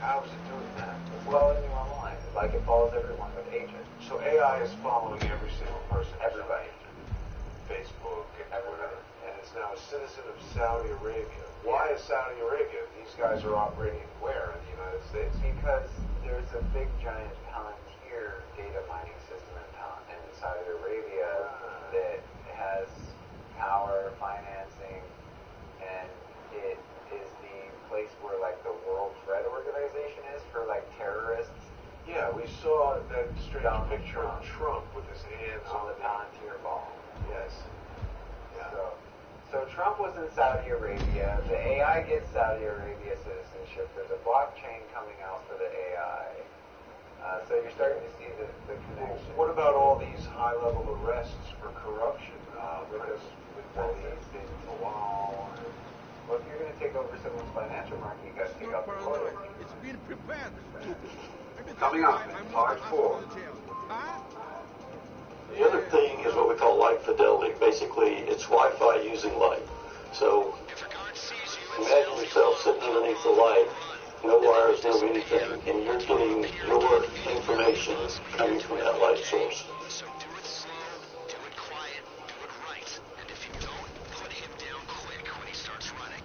How is it doing that? It's following you online, like it follows everyone with agents. So AI is following every single person. Everybody. Facebook and whatever. And it's now a citizen of Saudi Arabia. Why is Saudi Arabia? These guys are operating where in the United States? Because there's a big giant Palantir data mining system in Saudi Arabia that has power, financing, and it is the place where like the World Trade Organization is for like terrorists. Yeah, we saw that strange picture of Trump with his hands on the Palantir ball. Yes. Yeah. So Trump was in Saudi Arabia. The AI gets Saudi Arabia citizenship. There's a blockchain coming out for the AI. So you're starting to see the connection. What about all these high-level arrests for corruption? Because with police and law. Well, if you're going to take over someone's financial market, you got to take out the lawyer. It's been prepared, stupid. Coming up in part 4. The other thing is what we call light fidelity. Basically, it's Wi-Fi using light. So imagine yourself sitting underneath the light, no wires, no anything, and you're getting your information coming from that light source. So do it slow, do it quiet, do it right. And if you don't, put him down quick when he starts running.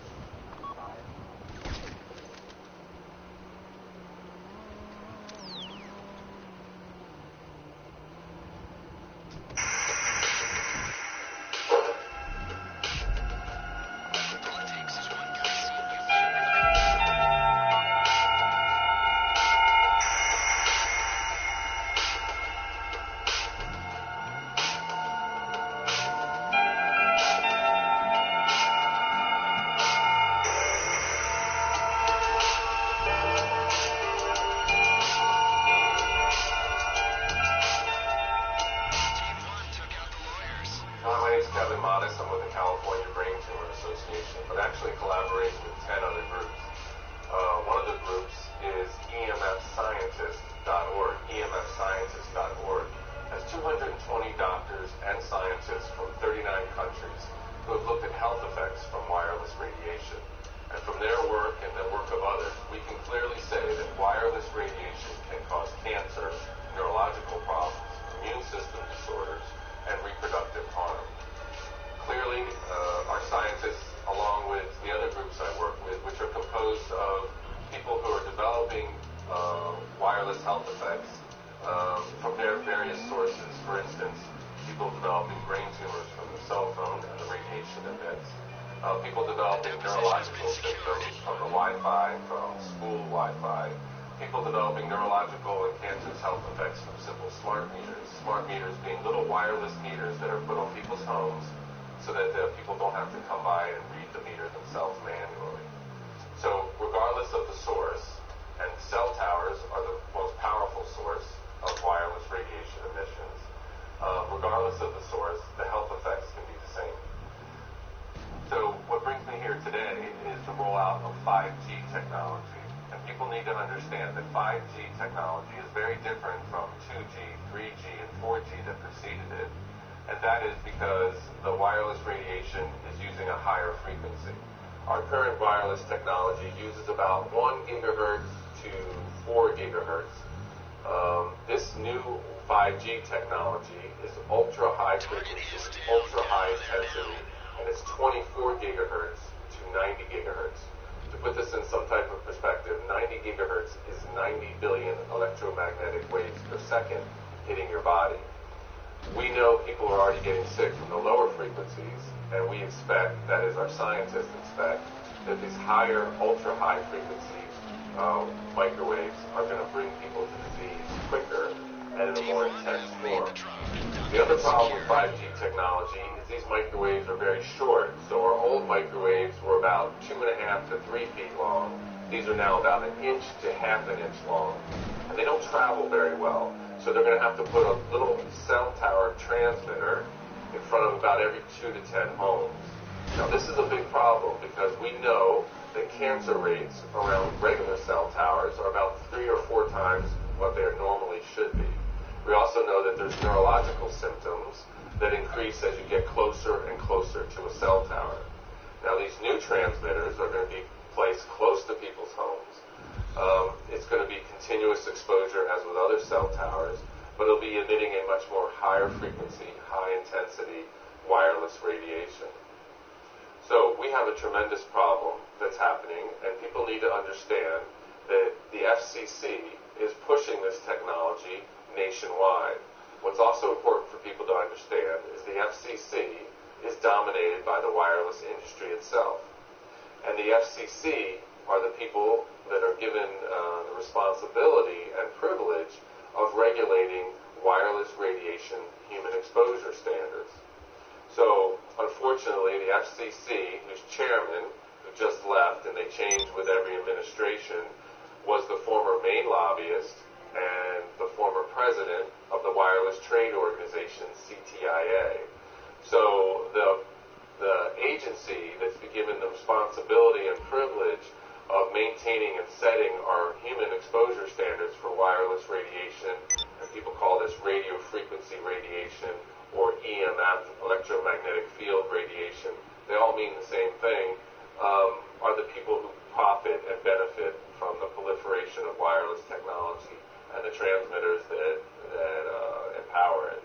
Technology is ultra high frequency, ultra high intensity, and it's 24 gigahertz to 90 gigahertz. To put this in some type of perspective, 90 gigahertz is 90 billion electromagnetic waves per second hitting your body. We know people are already getting sick from the lower frequencies, and we expect, that is our scientists expect, that these higher, ultra high frequency microwaves are going to bring people to disease quicker. and in a more intense form. The other problem with 5G technology is these microwaves are very short. So our old microwaves were about 2.5 to 3 feet long. These are now about 1 inch to ½ an inch long. And they don't travel very well. So they're going to have to put a little cell tower transmitter in front of about every 2 to 10 homes. Now this is a big problem because we know that cancer rates around regular cell towers are about 3 or 4 times what they normally should be. We also know that there's neurological symptoms that increase as you get closer and closer to a cell tower. Now these new transmitters are going to be placed close to people's homes. It's going to be continuous exposure as with other cell towers, but it'll be emitting a much more higher frequency, high intensity wireless radiation. So we have a tremendous problem that's happening, and people need to understand that the FCC is pushing this technology nationwide. What's also important for people to understand is the FCC is dominated by the wireless industry itself. And the FCC are the people that are given the responsibility and privilege of regulating wireless radiation human exposure standards. So, unfortunately, the FCC, whose chairman, who just left, and they change with every administration, was the former main lobbyist and the former president of the wireless trade organization, CTIA. So, the agency that's been given the responsibility and privilege of maintaining and setting our human exposure standards for wireless radiation, and people call this radio frequency radiation, or EMF, electromagnetic field radiation, they all mean the same thing, are the people who profit and benefit from the proliferation of wireless technology and the transmitters that empower it.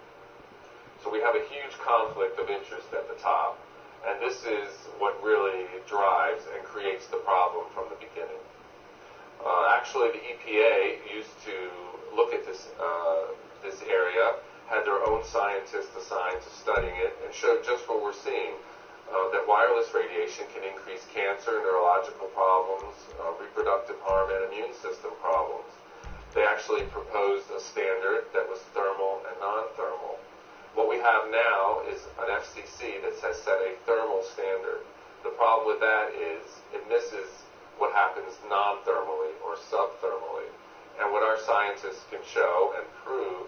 So we have a huge conflict of interest at the top, and this is what really drives and creates the problem from the beginning. Actually, the EPA used to look at this area, had their own scientists assigned to studying it, and showed just what we're seeing, that wireless radiation can increase cancer, neurological problems, reproductive harm, and immune system problems. They actually proposed a standard that was thermal and non-thermal. What we have now is an FCC that has set a thermal standard. The problem with that is it misses what happens non-thermally or subthermally. And what our scientists can show and prove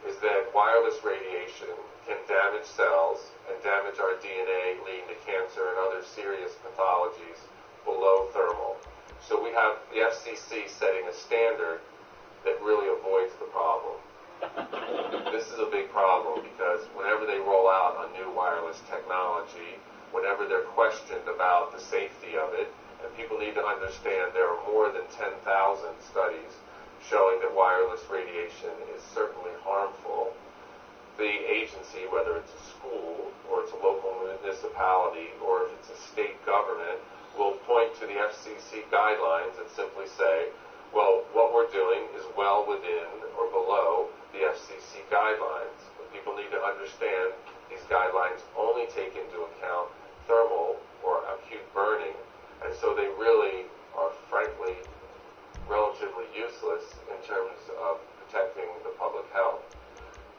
is that wireless radiation can damage cells and damage our DNA, leading to cancer and other serious pathologies below thermal. So we have the FCC setting a standard that really avoids the problem. This is a big problem because whenever they roll out a new wireless technology, whenever they're questioned about the safety of it, and people need to understand there are more than 10,000 studies showing that wireless radiation is certainly harmful, the agency, whether it's a school or it's a local municipality or if it's a state government, will point to the FCC guidelines and simply say, well, what we're doing is well within or below the FCC guidelines. But people need to understand these guidelines only take into account thermal or acute burning, and so they really are, frankly, relatively useless in terms of protecting the public health.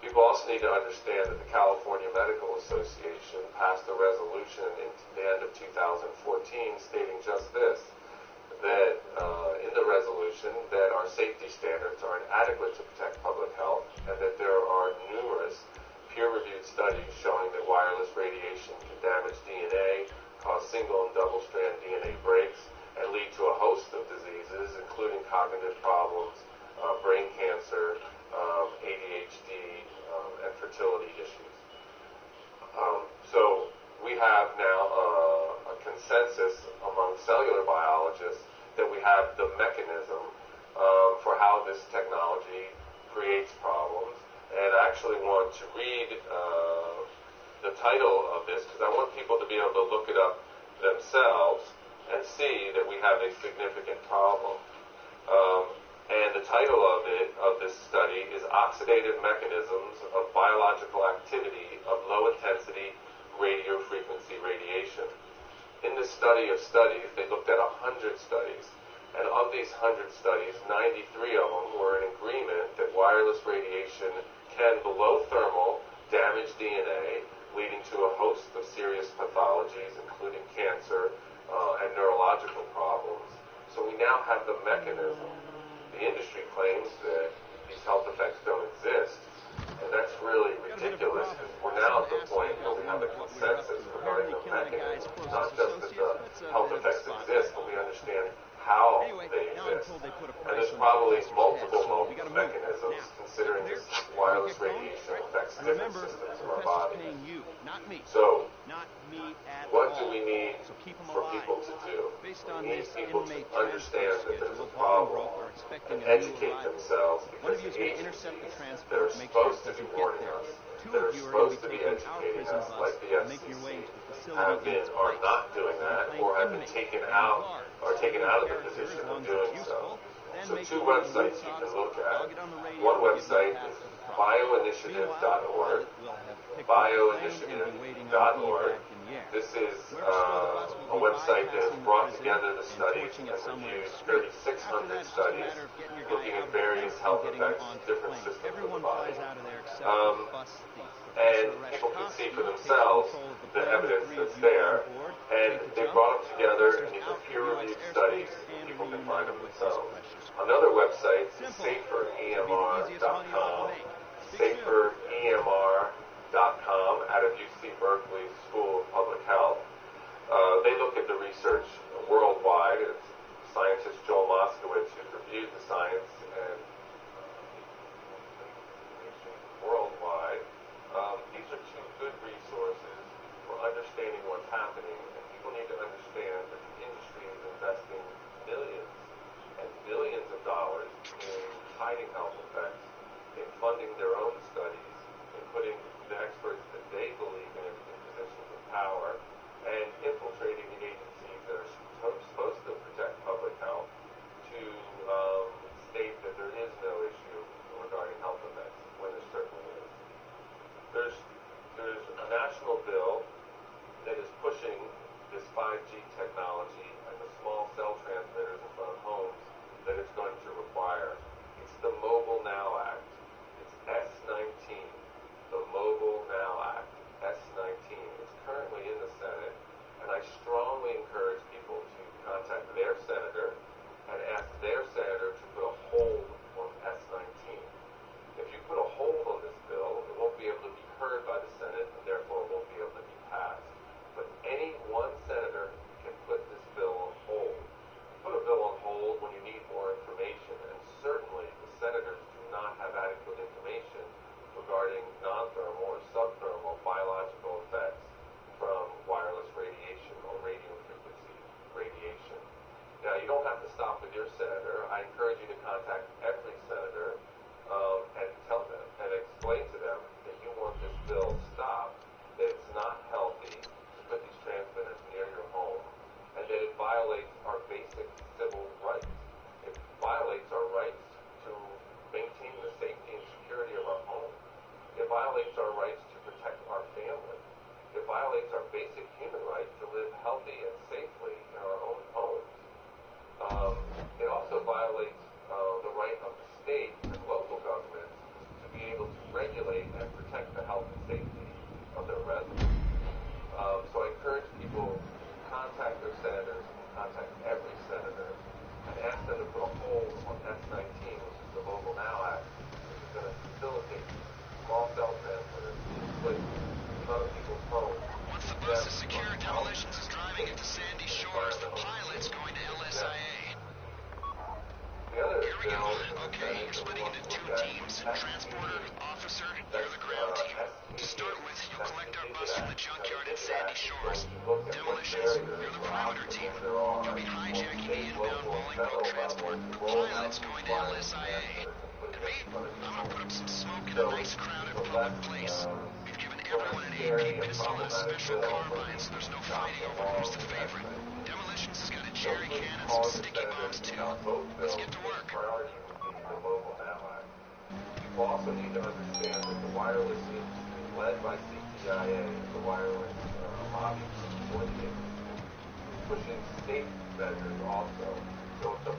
People also need to understand that the California Medical Association passed a resolution in the end of 2014 stating just this, that in the resolution that our safety standards are inadequate to protect public health, and that there are numerous peer-reviewed studies showing that wireless radiation can damage DNA, cause single and double-strand DNA breaks, and lead to a host of diseases, including cognitive problems, brain cancer, ADHD, and fertility issues. So we have now a consensus among cellular biologists that we have the mechanism for how this technology creates problems. And I actually want to read the title of this because I want people to be able to look it up themselves and see that we have a significant problem. And the title of this study is Oxidative Mechanisms of Biological Activity of Low-Intensity Radio Frequency Radiation. In this study of studies, they looked at 100 studies, And of these 100 studies, 93 of them were in agreement that wireless radiation can, below thermal, damage DNA, leading to a host of serious pathologies, including cancer and neurological problems. So we now have the mechanism. The industry claims that these health effects don't exist, and that's really ridiculous, because we're now at the point where we have a consensus regarding the mechanism, not just that the health effects exist, but we understand how they exist. And there's probably multiple mechanisms, considering this wireless radiation affects different systems of our body. So, what do we need for people to do? We need people to understand that there's a problem and educate themselves, because the agencies that are supposed to be warning us, that are supposed to be educating us, like the FCC, are not doing that, or have been taken out of the position of doing so. So 2 websites you can look at. One website is bioinitiative.org. Bioinitiative.org. This is a website that has brought together the studies and reviewed 3,600 studies looking at various health effects, different systems of the body. And people can see for themselves the evidence that's there. And they brought them together, and these are peer-reviewed studies. People can find them themselves. Another website is saferemr.com. saferemr.com out of UC Berkeley School of Public Health. They look at the research worldwide. It's scientist Joel Moskowitz who's reviewed the science and worldwide. These are 2 good resources for understanding what's happening, and people need to understand that the industry is investing millions and billions of dollars in hiding health effects, in funding their own studies, in putting the experts that they believe in positions of power, and infiltrating the agencies that are supposed to protect public health to state that there is no issue regarding health effects, when there certainly is. There's a national bill that is pushing this 5G technology and the small cell transmitters in front of homes that it's going to require. It's the Mobile Now Act. It's S19, the Mobile Now Act, S19. It's currently in the Senate, and I strongly encourage people to contact their senator and ask their senator to put a hold on S19. If you put a hold on this bill, it won't be able to be heard by the Senate, and therefore it won't be able to be passed. But any one senator can put this bill on hold. Put a bill on hold when you need more information, and certainly the senators do not have adequate information regarding non-thermal or subthermal biological effects from wireless radiation or radio frequency radiation. Now, you don't have to stop with your senator. I encourage you to contact every senator and tell them and explain to them that you want this bill stopped, that it's not healthy to put these transmitters near your home, and that it violates our basic civil rights. It violates our rights to maintain the safety and security of our home. It violates our rights to protect our family. It violates our basic human rights to live healthy and safely in our own homes. It also violates the right of the state and local governments to be able to regulate and protect the health and safety of their residents. So I encourage people to contact their senators, contact every senator, and ask them to put a hold on S19, which is the Mobile Now Act, which is going to facilitate small cell transmitters being placed in front of people's homes. Once the bus is secure, Demolitions is driving it to Sandy Shores. The pilot's going to LSIA. Here we go. Okay, you're splitting into 2 teams. Transporter, officer, you're the ground team. To start with, you'll collect our bus from the junkyard at Sandy Shores. Demolitions, you're the perimeter team. You'll be hijacking the inbound Bolingbroke transport. The pilot's going to LSIA. And me, I'm going to put up some smoke in a nice crowded public place. We've given everyone an AP pistol and a special carbine, so there's no fighting over who's the favorite. Demolitions has got a jerry can and some sticky bombs, too. Let's get to work. People also need to understand that the wireless industry, led by CTIA, the wireless lobby for the industry, is pushing state measures also. So if the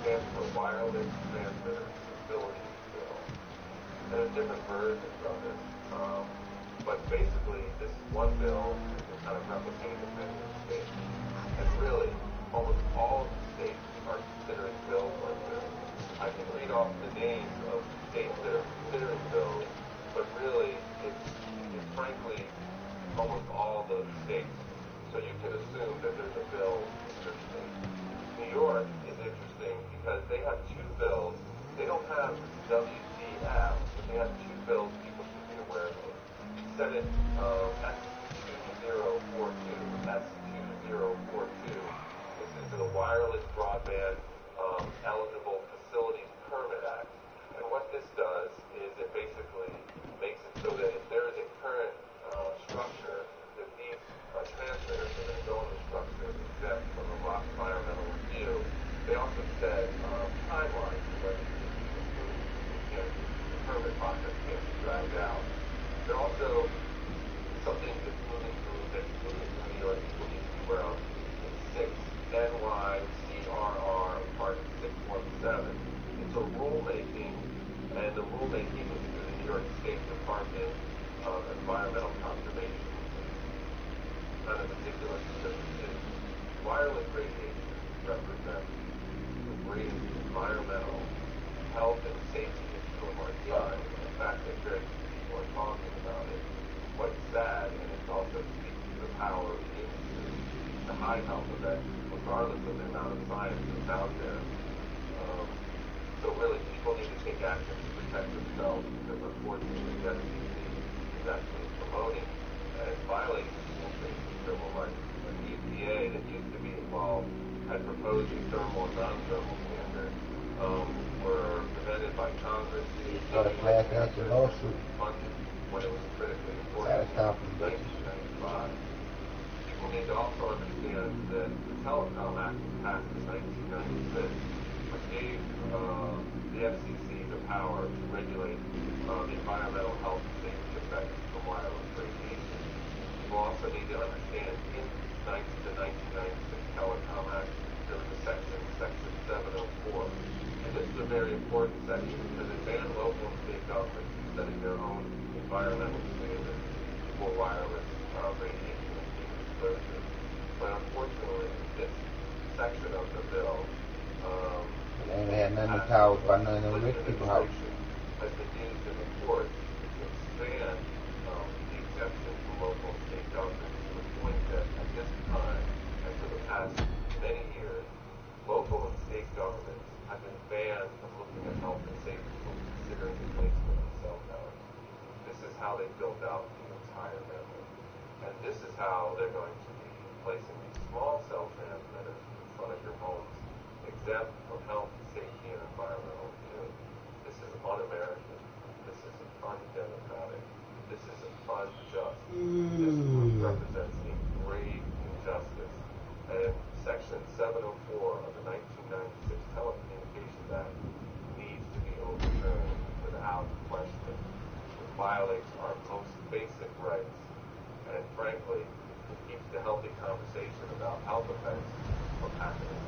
stands for Wireless Transmitter Facilities Bill. And there's different versions of it. But basically, this one bill is kind of replicated in many states. And really, almost all of the states are considering bills like this. I can read off the names of states that are considering bills, but really, it's frankly almost all the states. So you can assume that there's a bill in your state. New York is interesting because they have two bills. They don't have WTF, but they have two bills people should be aware of. Senate S2042. S2042. This is the Wireless Broadband Eligible Facilities Permit Act. And what this does is it basically makes it so that if there is a current structure, that these transmitters are going to go in the structure exempt from the environmental review. They also set timelines for when these can be approved. The permit process can't be dragged out. There also something that's moving through New York people need to be aware of. It's 6 NYCRR Part 617. It's a rulemaking, and the rulemaking is through the New York State Department of Environmental Conservation. Kind of ridiculous because wireless radiation represents the greatest environmental health and safety issue of our time. In fact, that very few people are talking about it. Quite sad, and it also speaks to the power of the industry to hide health effects, regardless of the amount of science that's out there. So really, people need to take action to protect themselves because unfortunately, the FCC is actually promoting and violating people's basic civil rights. And the EPA that used to be involved had proposed a thermal and non-thermal standard, were prevented by Congress. Got a class action lawsuit. Funded when it was critically important in 1995. People need to also understand that the Telecom Act was passed in 1996, which gave the FCC the power to regulate the environmental health and safety effects from wireless radiation. People also need to understand in the 1996 Telecom Act, there was a section 704. And this is a very important section because it banned local and state governments from setting their own environmental standards for wireless radiation exposure. But unfortunately, this section of the bill ain't had nothing to power by none of the rich people house. Has been used in the courts to expand the exemption from local and state governments to the point that at this time and for the past many years, local and state governments have been banned from looking at health and safety when considering the placement of cell towers. This is how they built out the entire network. And this is how they're going to be placing these small cell transmitters in front of your homes, exempt from health, safety, and environmental review. This is un-American. This is undemocratic. This is unjust. This represents a grave injustice. And Section 704 of the 1996 Telecommunications Act needs to be overturned without question. It violates our most basic rights, and frankly, it keeps the healthy conversation about health effects from happening.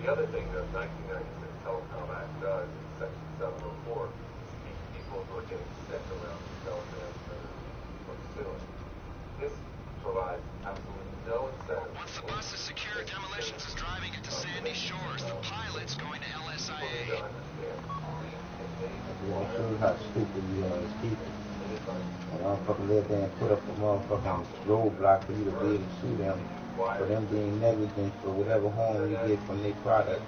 The other thing that the 1996 Telecom Act does in Section 704 is keep people who are getting sick around the cell transmitters from suing. This provides absolutely no incentive. Once the bus is secure, Demolitions is driving it to Sandy Shores. The pilot's going to LSIA. It shows how stupid you are as people. A motherfucker live there and put up a motherfucking roadblock for you to be able to sue them for them being negligent for whatever harm you get from their product.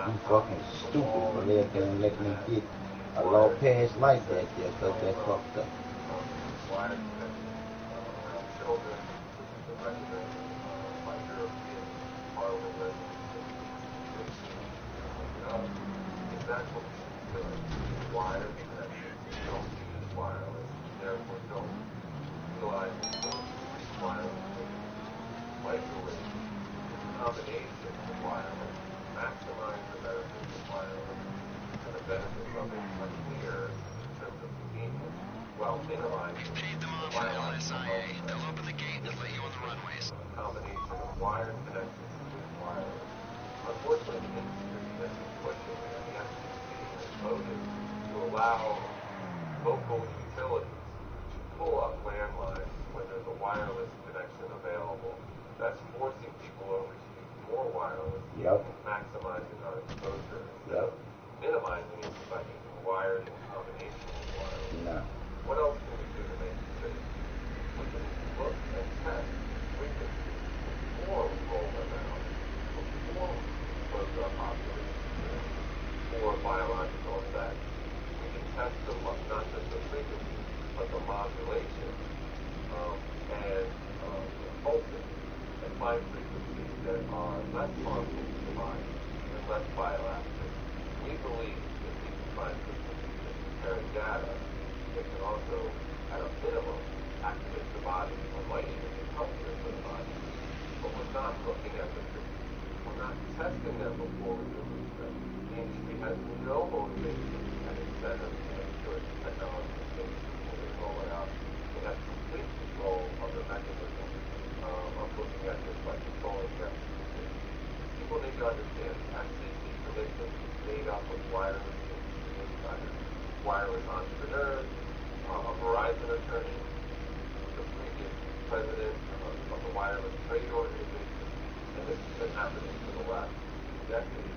You fucking stupid for living there and letting them get a law passed like that there, because that's fucked up. That's what we should be doing. Wired connections. Don't use wireless. Therefore, don't utilize the ability to reach wireless radiation. Microwave is a combination of wireless. Maximize the benefits of wireless. And the benefits of it are clear in terms of convenience, while minimizing the LSIA. They'll open the gate and let you on the runways. A combination of wired connections with wireless. Unfortunately, the industry wireless, Yep. maximizing our exposure instead of minimizing it by using wired in combination with wireless. No. What else can we do to make it safe? We can look and test frequencies before we roll them out, before we close our population for biological effects. We can test not just the frequency, but the modulation and the pulsing and find frequencies that are less harmful to the body and less bioactive. We believe that we can find frequencies and compare data that can also, at a minimum, activate the body or might even be healthier for the body. But we're not looking at the frequencies. We're not testing them before we release them. The industry has no motivation and incentive to make sure the technology is safe before they roll it out. They have complete control of the mechanism of looking at this by controlling the FCC. People need to understand the FCC commission is made up of wireless industry insiders, wireless entrepreneurs, a Verizon attorney, the previous president of the Wireless Trade Organization, and this has been happening for the last decade.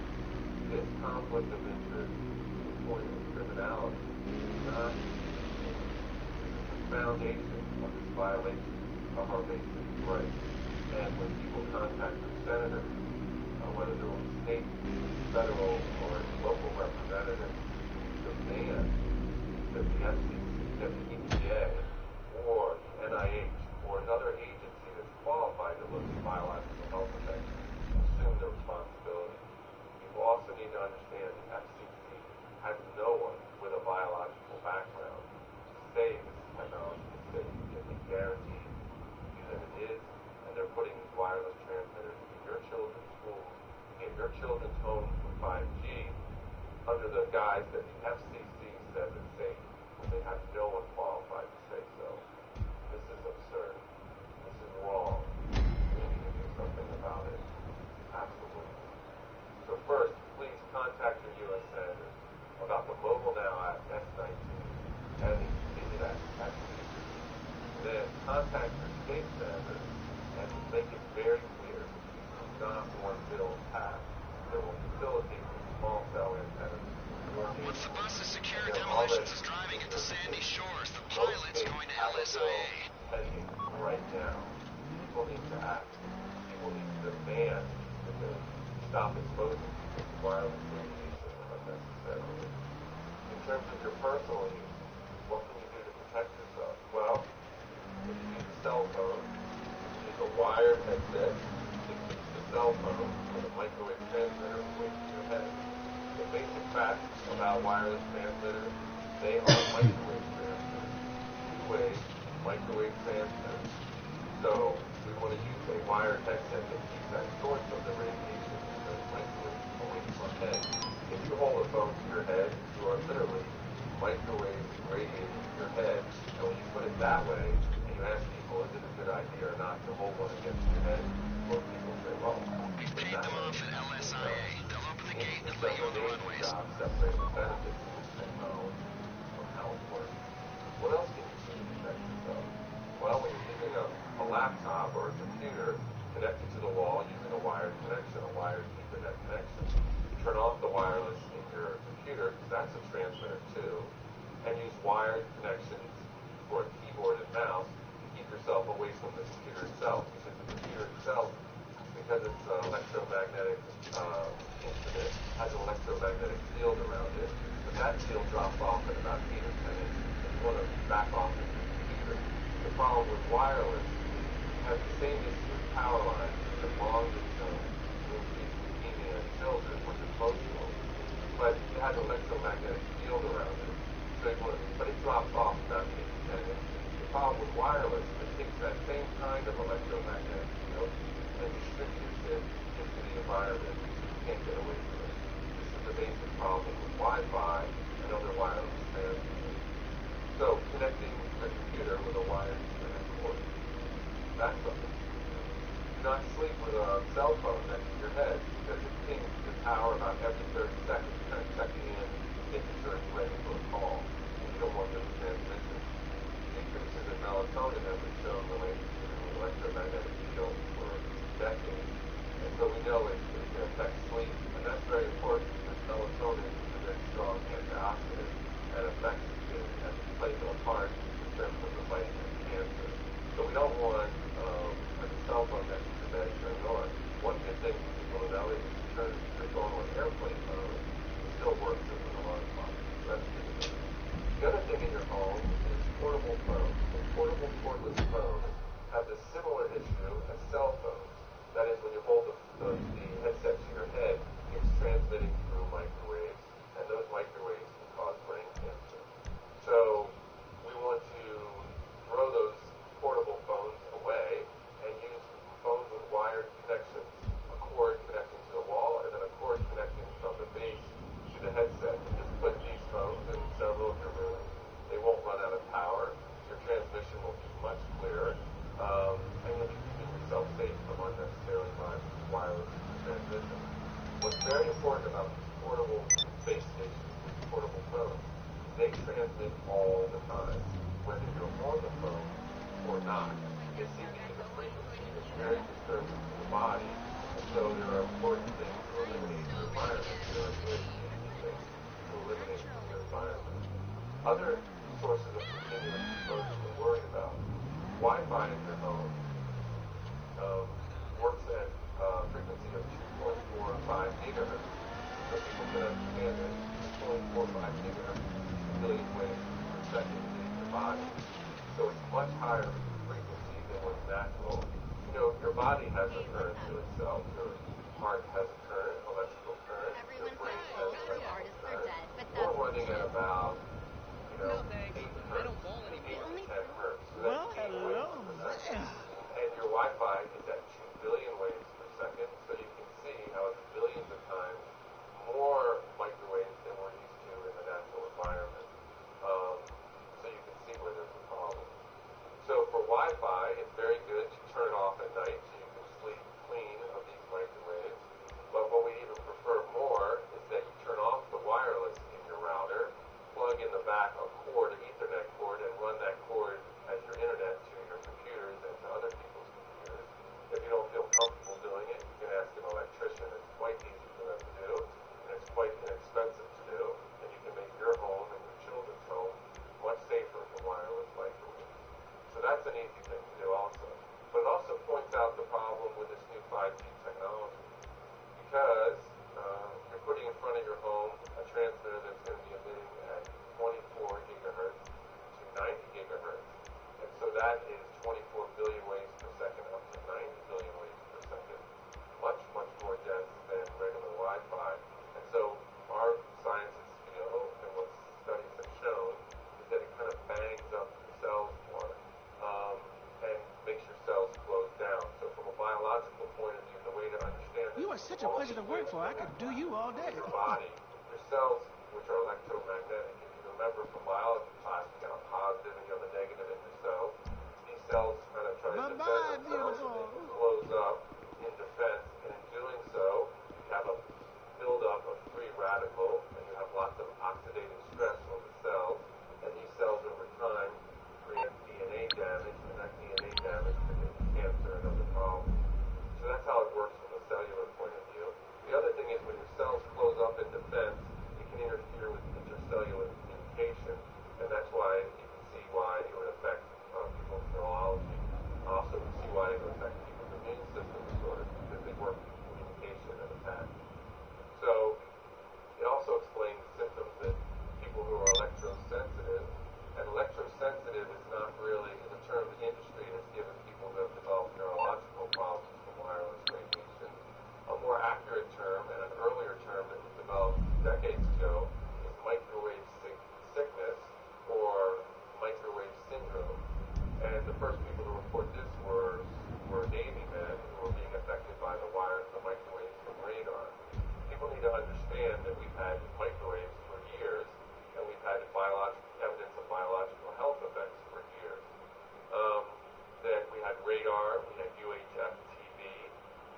This conflict of interest to the point of criminality is not the foundation of this violation of our basic rights. And when people contact their senators, whether they're on state, federal, or local representatives, demand that the FCC, that the EPA, or the NIH, or another agency that's qualified to look at biological health effects, assume the responsibility. People also need to understand the FCC has no one with a biological background to say this technology is safe. They can guarantee you that it is, and they're putting these wireless transmitters in your children's schools, in your children's homes with 5G, under the guise that the FCC says it's safe, when they have no one qualified to say so. This is absurd. This is wrong. We need to do something about it. Absolutely. So first, please contact your U.S. senators about the Mobile Now Act S-19 and the Bullshit Act Then contact your state senators and make it very clear this is not one bill passed that will facilitate these small cell antennas. Once the bus is secured, Demolitions is driving into Sandy Shores. The pilot's going to LSIA. Pending right now. People need to act. People need to demand that they stop exposing people to wireless radiation unnecessarily. In terms of your personal use, what can you do to protect yourself? Well, if you use a cell phone, use a wired headset that keeps the cell phone with a microwave transmitter away from your head. The basic facts about wireless transmitters, they are microwave transmitters. Two-way microwave transmitters. So we want to use a wired headset that keeps that source of the radiation in those microwaves away from our head. If you hold a phone to your head, you are literally microwave radiating your head. And when you put it that way, and you ask people, is it a good idea or not to hold one against your head, most people say, well, We paid them off at LSIA. They'll open the gate and let you on the runways. Separate the benefits of this technology from how it works. What else can you do to protect yourself? Well, when you're using a laptop or a computer connected to the wall using a wired connection, a wired Ethernet connection, turn off the wireless in your computer, because that's a transmitter too, and use wired connections for a keyboard and mouse to keep yourself away from the computer itself, because the computer itself, because it's an electromagnetic instrument, has an electromagnetic field around it, but that field drops off in about 8 or 10 inches, so you want to back off into the computer. The problem with wireless is it has the same issue as power lines that have long been shown to increase leukemia in children, which is most children, but it has an electromagnetic field around it, so you want to, but it drops off about 8 to 10 inches. The problem with wireless is it takes that same kind of electromagnetic field and distributes it into the environment, so you can't get away from it. This is the basic problem with Wi-Fi and other wireless transmitters. So, connecting the computer with a wired Ethernet cord. That's something you can do. Do not sleep with a cell phone next to your head, because it pings the tower about every 30 seconds, kind of checking in, making sure it's ready for a call. And you don't want those transmissions. Decreases in melatonin have been shown related to electromagnetic fields for decades. And so we know it's affect sleep, and that's very important because melatonin is a very strong antioxidant and affects it and plays a part in terms of the fight against cancer. So we don't want a cell phone that's too bad turned on. One good thing for people to know is if you turn your phone on airplane mode, it still works as an alarm clock. So that's good to know. The other thing in your home is portable phones. And portable cordless phones have the similar issue as cell phones. That is, when you hold the headset to your head, it's transmitting through microwaves, and those microwaves can cause brain cancer. So we want to throw those portable phones away and use phones with wired connections, a cord connecting to the wall, and then a cord connecting from the base to the headset. And just put these phones in several of your rooms. They won't run out of power. Your transmission will be much clearer, and you'll be keeping yourself safe from unnecessarily wireless transmission. What's very important about these portable base stations, these portable phones, they transmit all the time, whether you're on the phone or not. They seem to use a frequency that's very disturbing to the body, and so there are important things to eliminate in your environment. There are very easy things to eliminate from your environment. Other sources of continuous exposure to worry about. Wi-Fi in your home works at a frequency of 2.45 gigahertz. So people can understand that 2.45 gigahertz is 2 billion waves per second hitting your body. So it's much higher frequency than what's natural. You know, your body has a current to itself. Your heart has a current, electrical current. Your brain has electrical current. We're running at about 8 hertz, 8 to 10 hertz. So that's 8 waves per second. And your Wi-Fi is at 2 billion waves per second, so you can see how it's billions of times more microwaves than we're used to in the natural environment. So you can see where there's a problem. So for Wi-Fi, it's very good to turn it off at night so you can sleep clean of these microwaves. But what we even prefer more is that you turn off the wireless in your router, plug in the back a cord, an Ethernet cord, and run that cord as your internet to your computers and to other people's computers. If you don't feel comfortable doing it, you can ask an electrician. It's quite easy for them to do, and it's quite inexpensive to do, and you can make your home and your children's home much safer from wireless microwaves. So that's an easy thing to do also. But it also points out the problem with this new 5G technology, because you're putting in front of your home a transmitter that's going to be emitting at 24 gigahertz to 90 gigahertz. And so that is 24 billion waves per second up to 90 billion waves per second. Much, much more dense than regular Wi-Fi. And so our scientists feel, and what studies have shown, is that it kind of bangs up the cells more and makes your cells close down. So from a biological point of view, the way to understand it, You are such a pleasure to work for. I could do you all day. Your body, your cells, which are electromagnetic, if you remember from biology class, you got a positive and you have a negative in your cells. These cells kind of try to defend themselves, and they close up in defense, and in doing so, you have a buildup of free radicals, and you have lots of oxidative stress on the cells, and these cells over time create DNA damage, and that DNA damage can lead to cancer and other problems. So that's how it works from a cellular point of view. The other thing is when your cells close up in defense, it can interfere with intercellular communication, and that's why you can see why it would affect people's neurology. Also, we see why it would affect people's immune system disorders, because they work with communication and attack. So it also explains symptoms that people who are electrosensitive, and electrosensitive is not really, in the term the industry has given people who have developed neurological problems from wireless radiation. A more accurate term, and an earlier term that was developed decades ago, is microwave sickness or microwave syndrome. And the first people to report this were Navy men who were being affected by the microwaves from radar. People need to understand that we've had microwaves for years, and we've had evidence of biological health effects for years. That we had radar, we had UHF TV,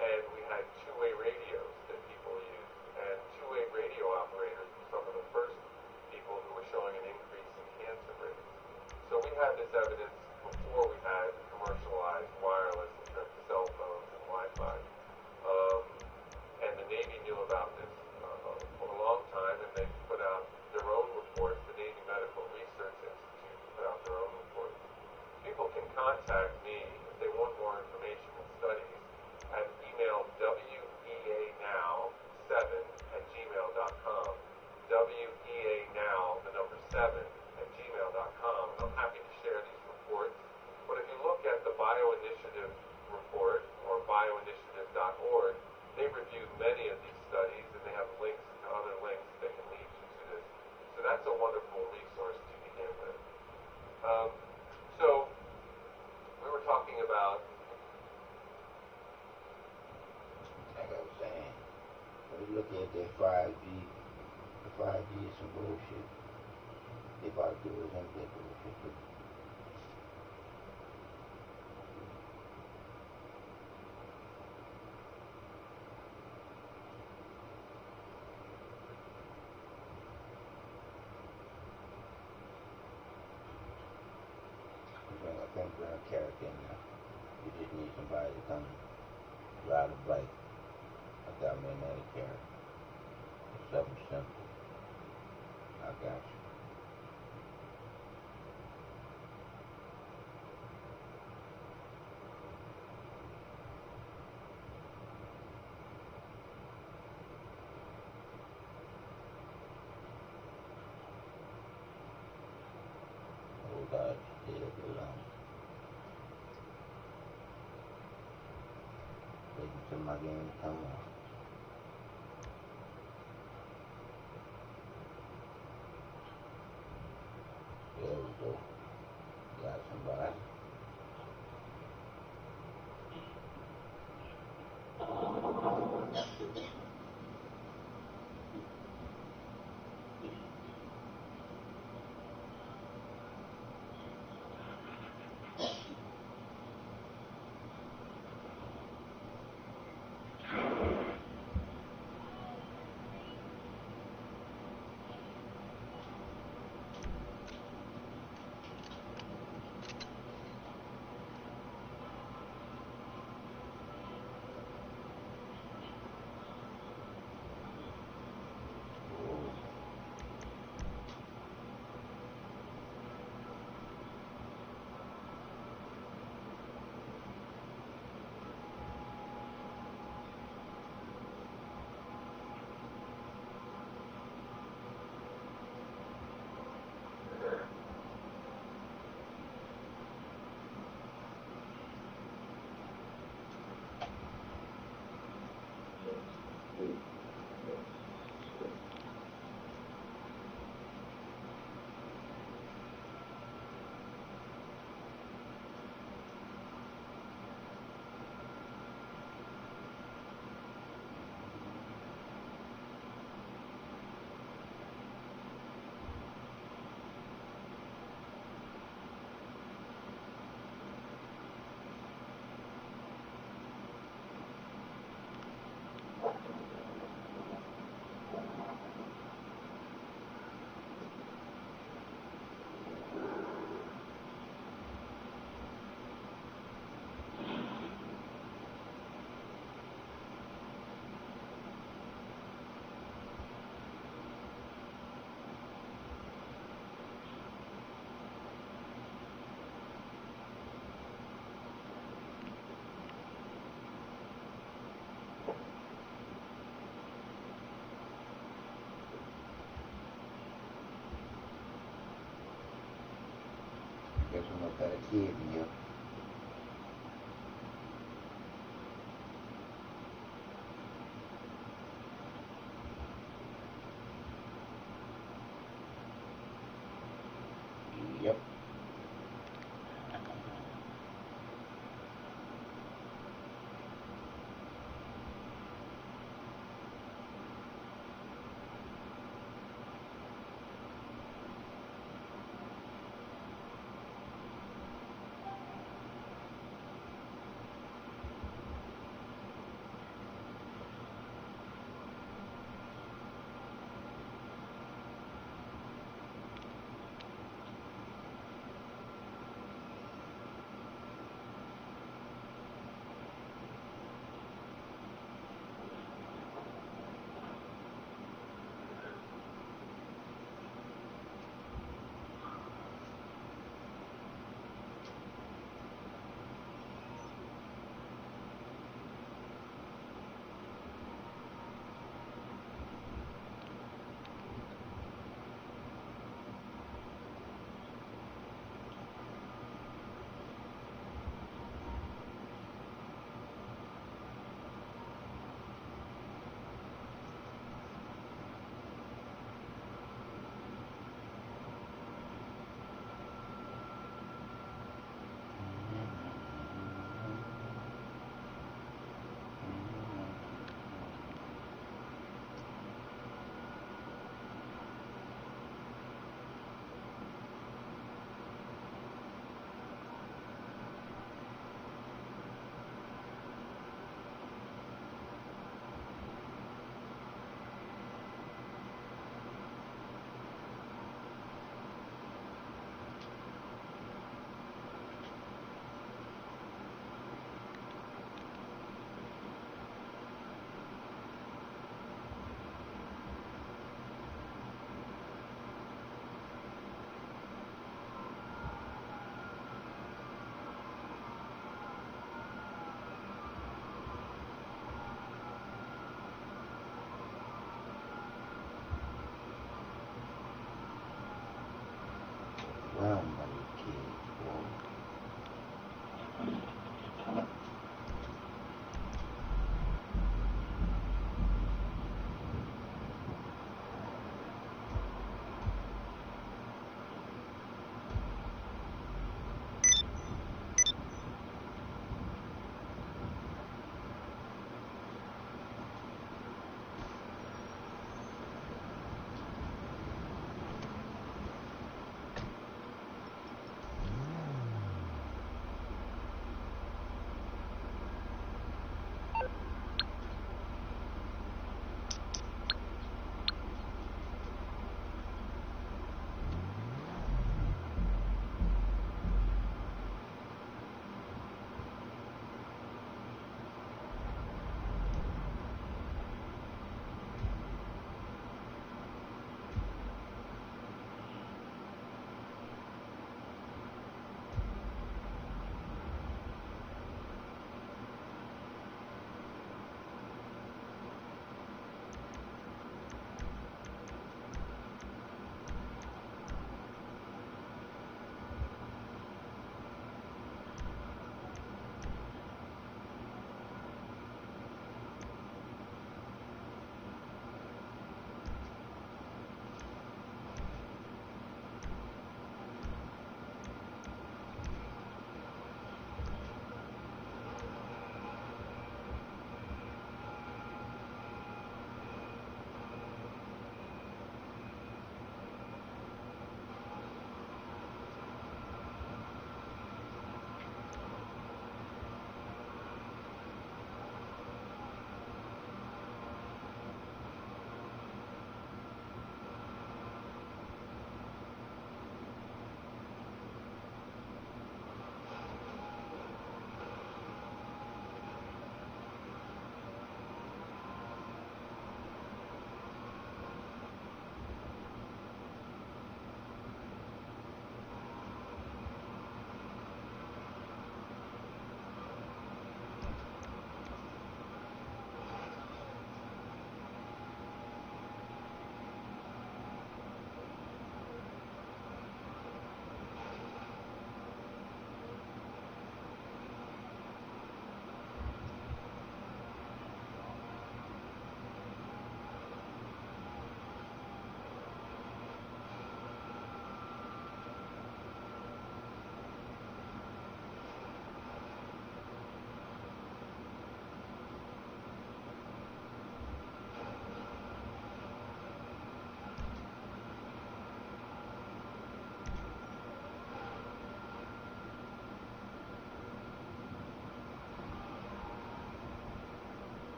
and we had two-way radios that people any of these studies, and they have links to other links that can lead you to this. So that's a wonderful resource to begin with. So we were talking about, like I was saying, when we look at that 5G, the 5G is some bullshit. They about to do it and that bullshit too. I think we're a character now. We just need somebody to come ride a bike. I got me another character. It's something simple. I got you. Oh God, still belong. Waiting till my game come on. There we go. Got somebody. Guess we must have a kid in here. Yep.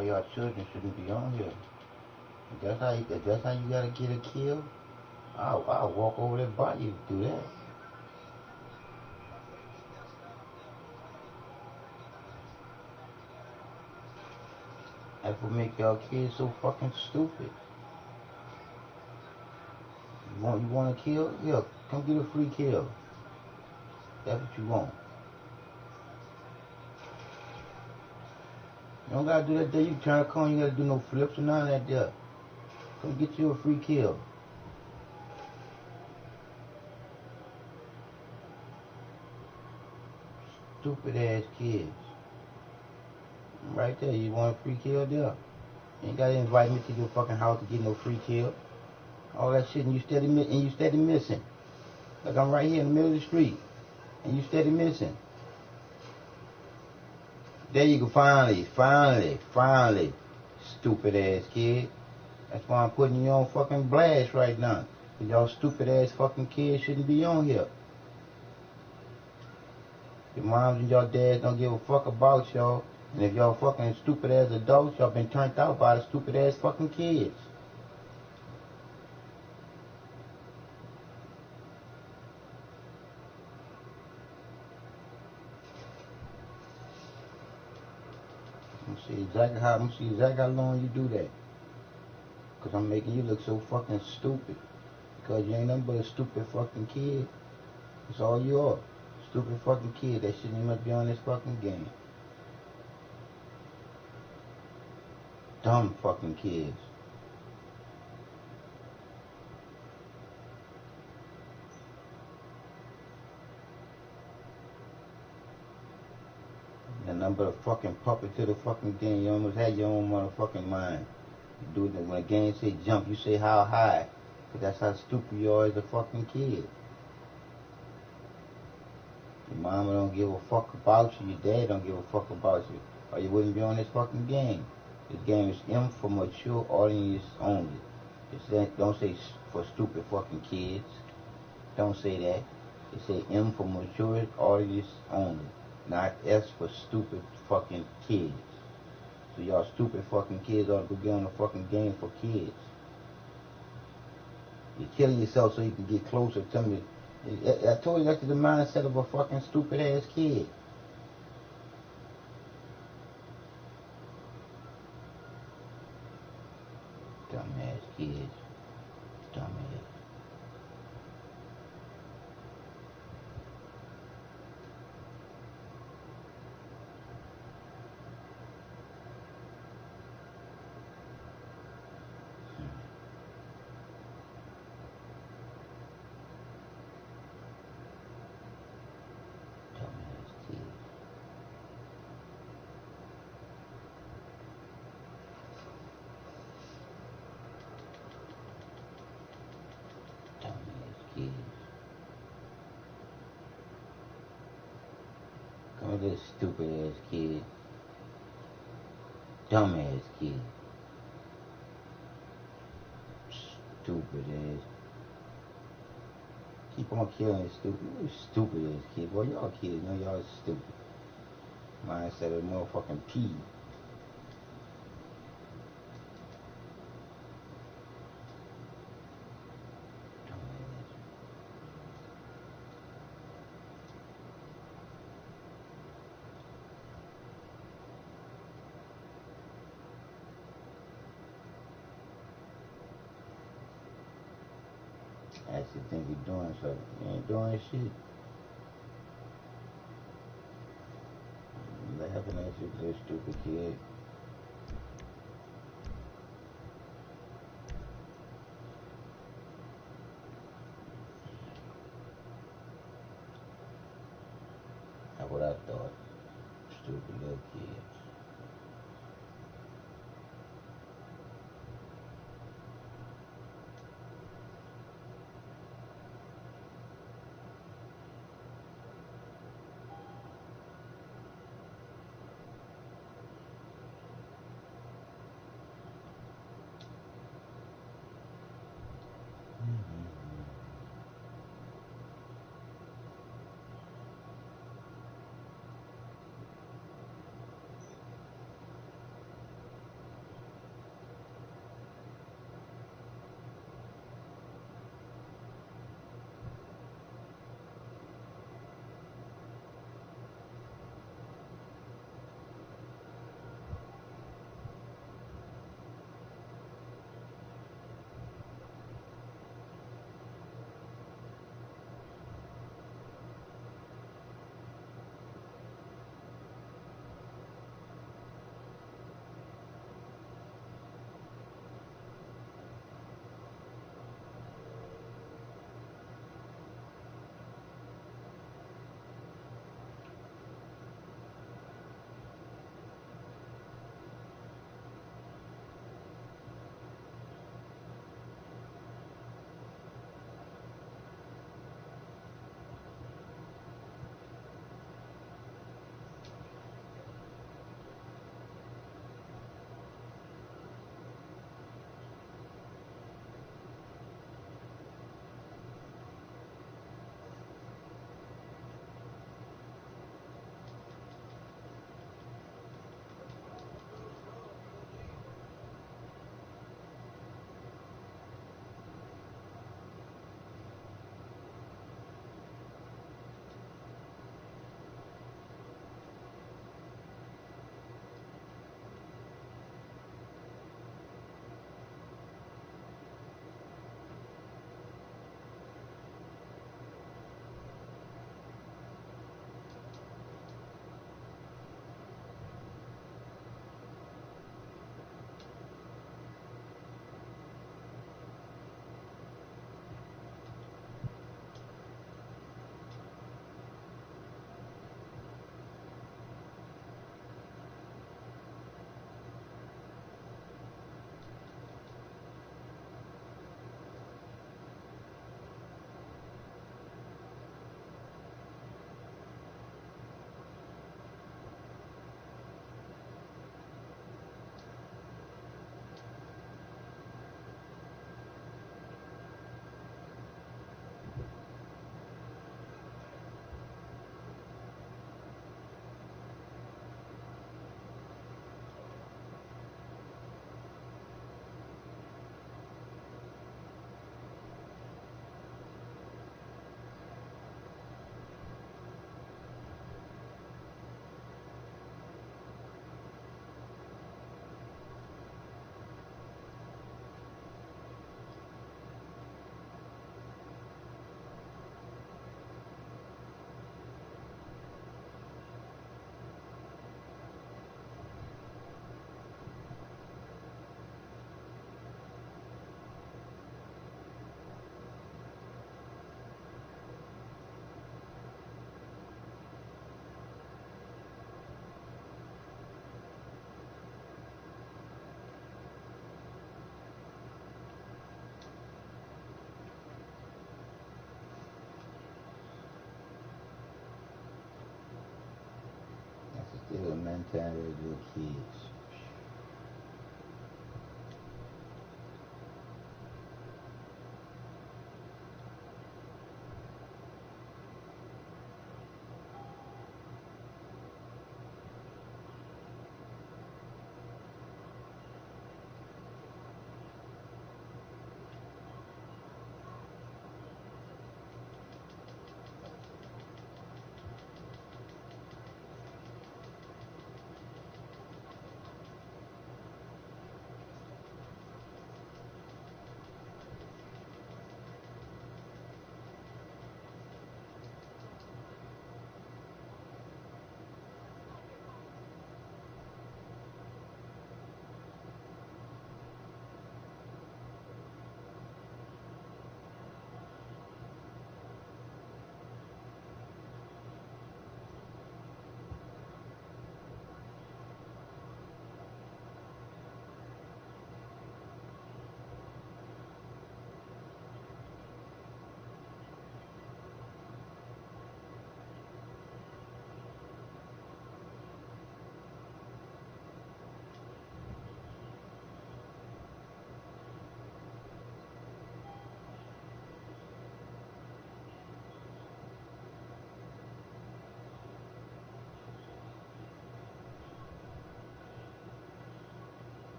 why y'all children shouldn't be on here. If that's how you gotta get a kill, I'll walk over there by you to do that. That's what make y'all kids so fucking stupid. You want a kill? Yeah, come get a free kill. That's what you want. You don't gotta do that there. You turn a corner, you gotta do no flips or none of that there. Come get you a free kill. Stupid ass kids. Right there, you want a free kill there. You ain't gotta invite me to your fucking house to get no free kill. All that shit and you steady missing. Like I'm right here in the middle of the street. And you steady missing. There you go, finally. Stupid ass kid. That's why I'm putting you on fucking blast right now. Cause y'all stupid ass fucking kids shouldn't be on here. Your moms and your dads don't give a fuck about y'all. And if y'all fucking stupid ass adults, y'all been turned out by the stupid ass fucking kids. I'm gonna see exactly how long you do that. Cause I'm making you look so fucking stupid. Because you ain't nothing but a stupid fucking kid. That's all you are. Stupid fucking kid that shouldn't even be on this fucking game. Dumb fucking kids. You're nothing but a fucking puppet to the fucking game. You almost had your own motherfucking mind. You do it when the game say jump, you say how high. Cause that's how stupid you are as a fucking kid. Your mama don't give a fuck about you. Your dad don't give a fuck about you. Or you wouldn't be on this fucking game. This game is M for mature audience only. Don't say for stupid fucking kids. Don't say that. It say M for mature audience only. Not S for stupid fucking kids. So y'all stupid fucking kids ought to be on the fucking game for kids. You're killing yourself so you can get closer to me. I told you that's the mindset of a fucking stupid ass kid. Dumbass kids. Dumbass. Come with this stupid ass kid. Dumbass kid. Stupid ass. Keep on killing this stupid ass kid. Boy, y'all kids know y'all stupid. Mindset of a motherfucking pea. Actually think you're doing something. You ain't doing shit. I'm laughing at you, little stupid kid. That's what I thought. Stupid little kids. Montana little kids.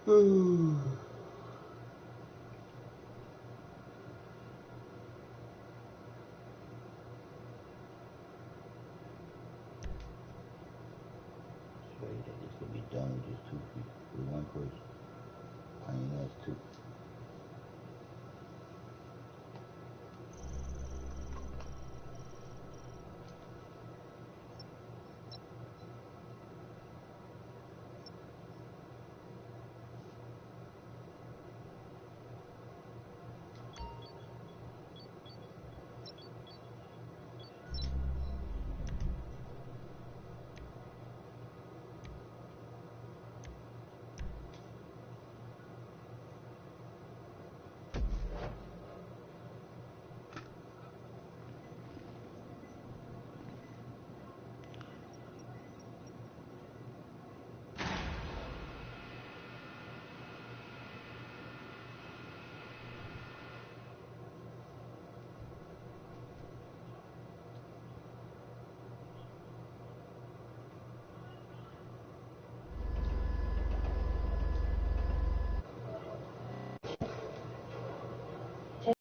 Ooh.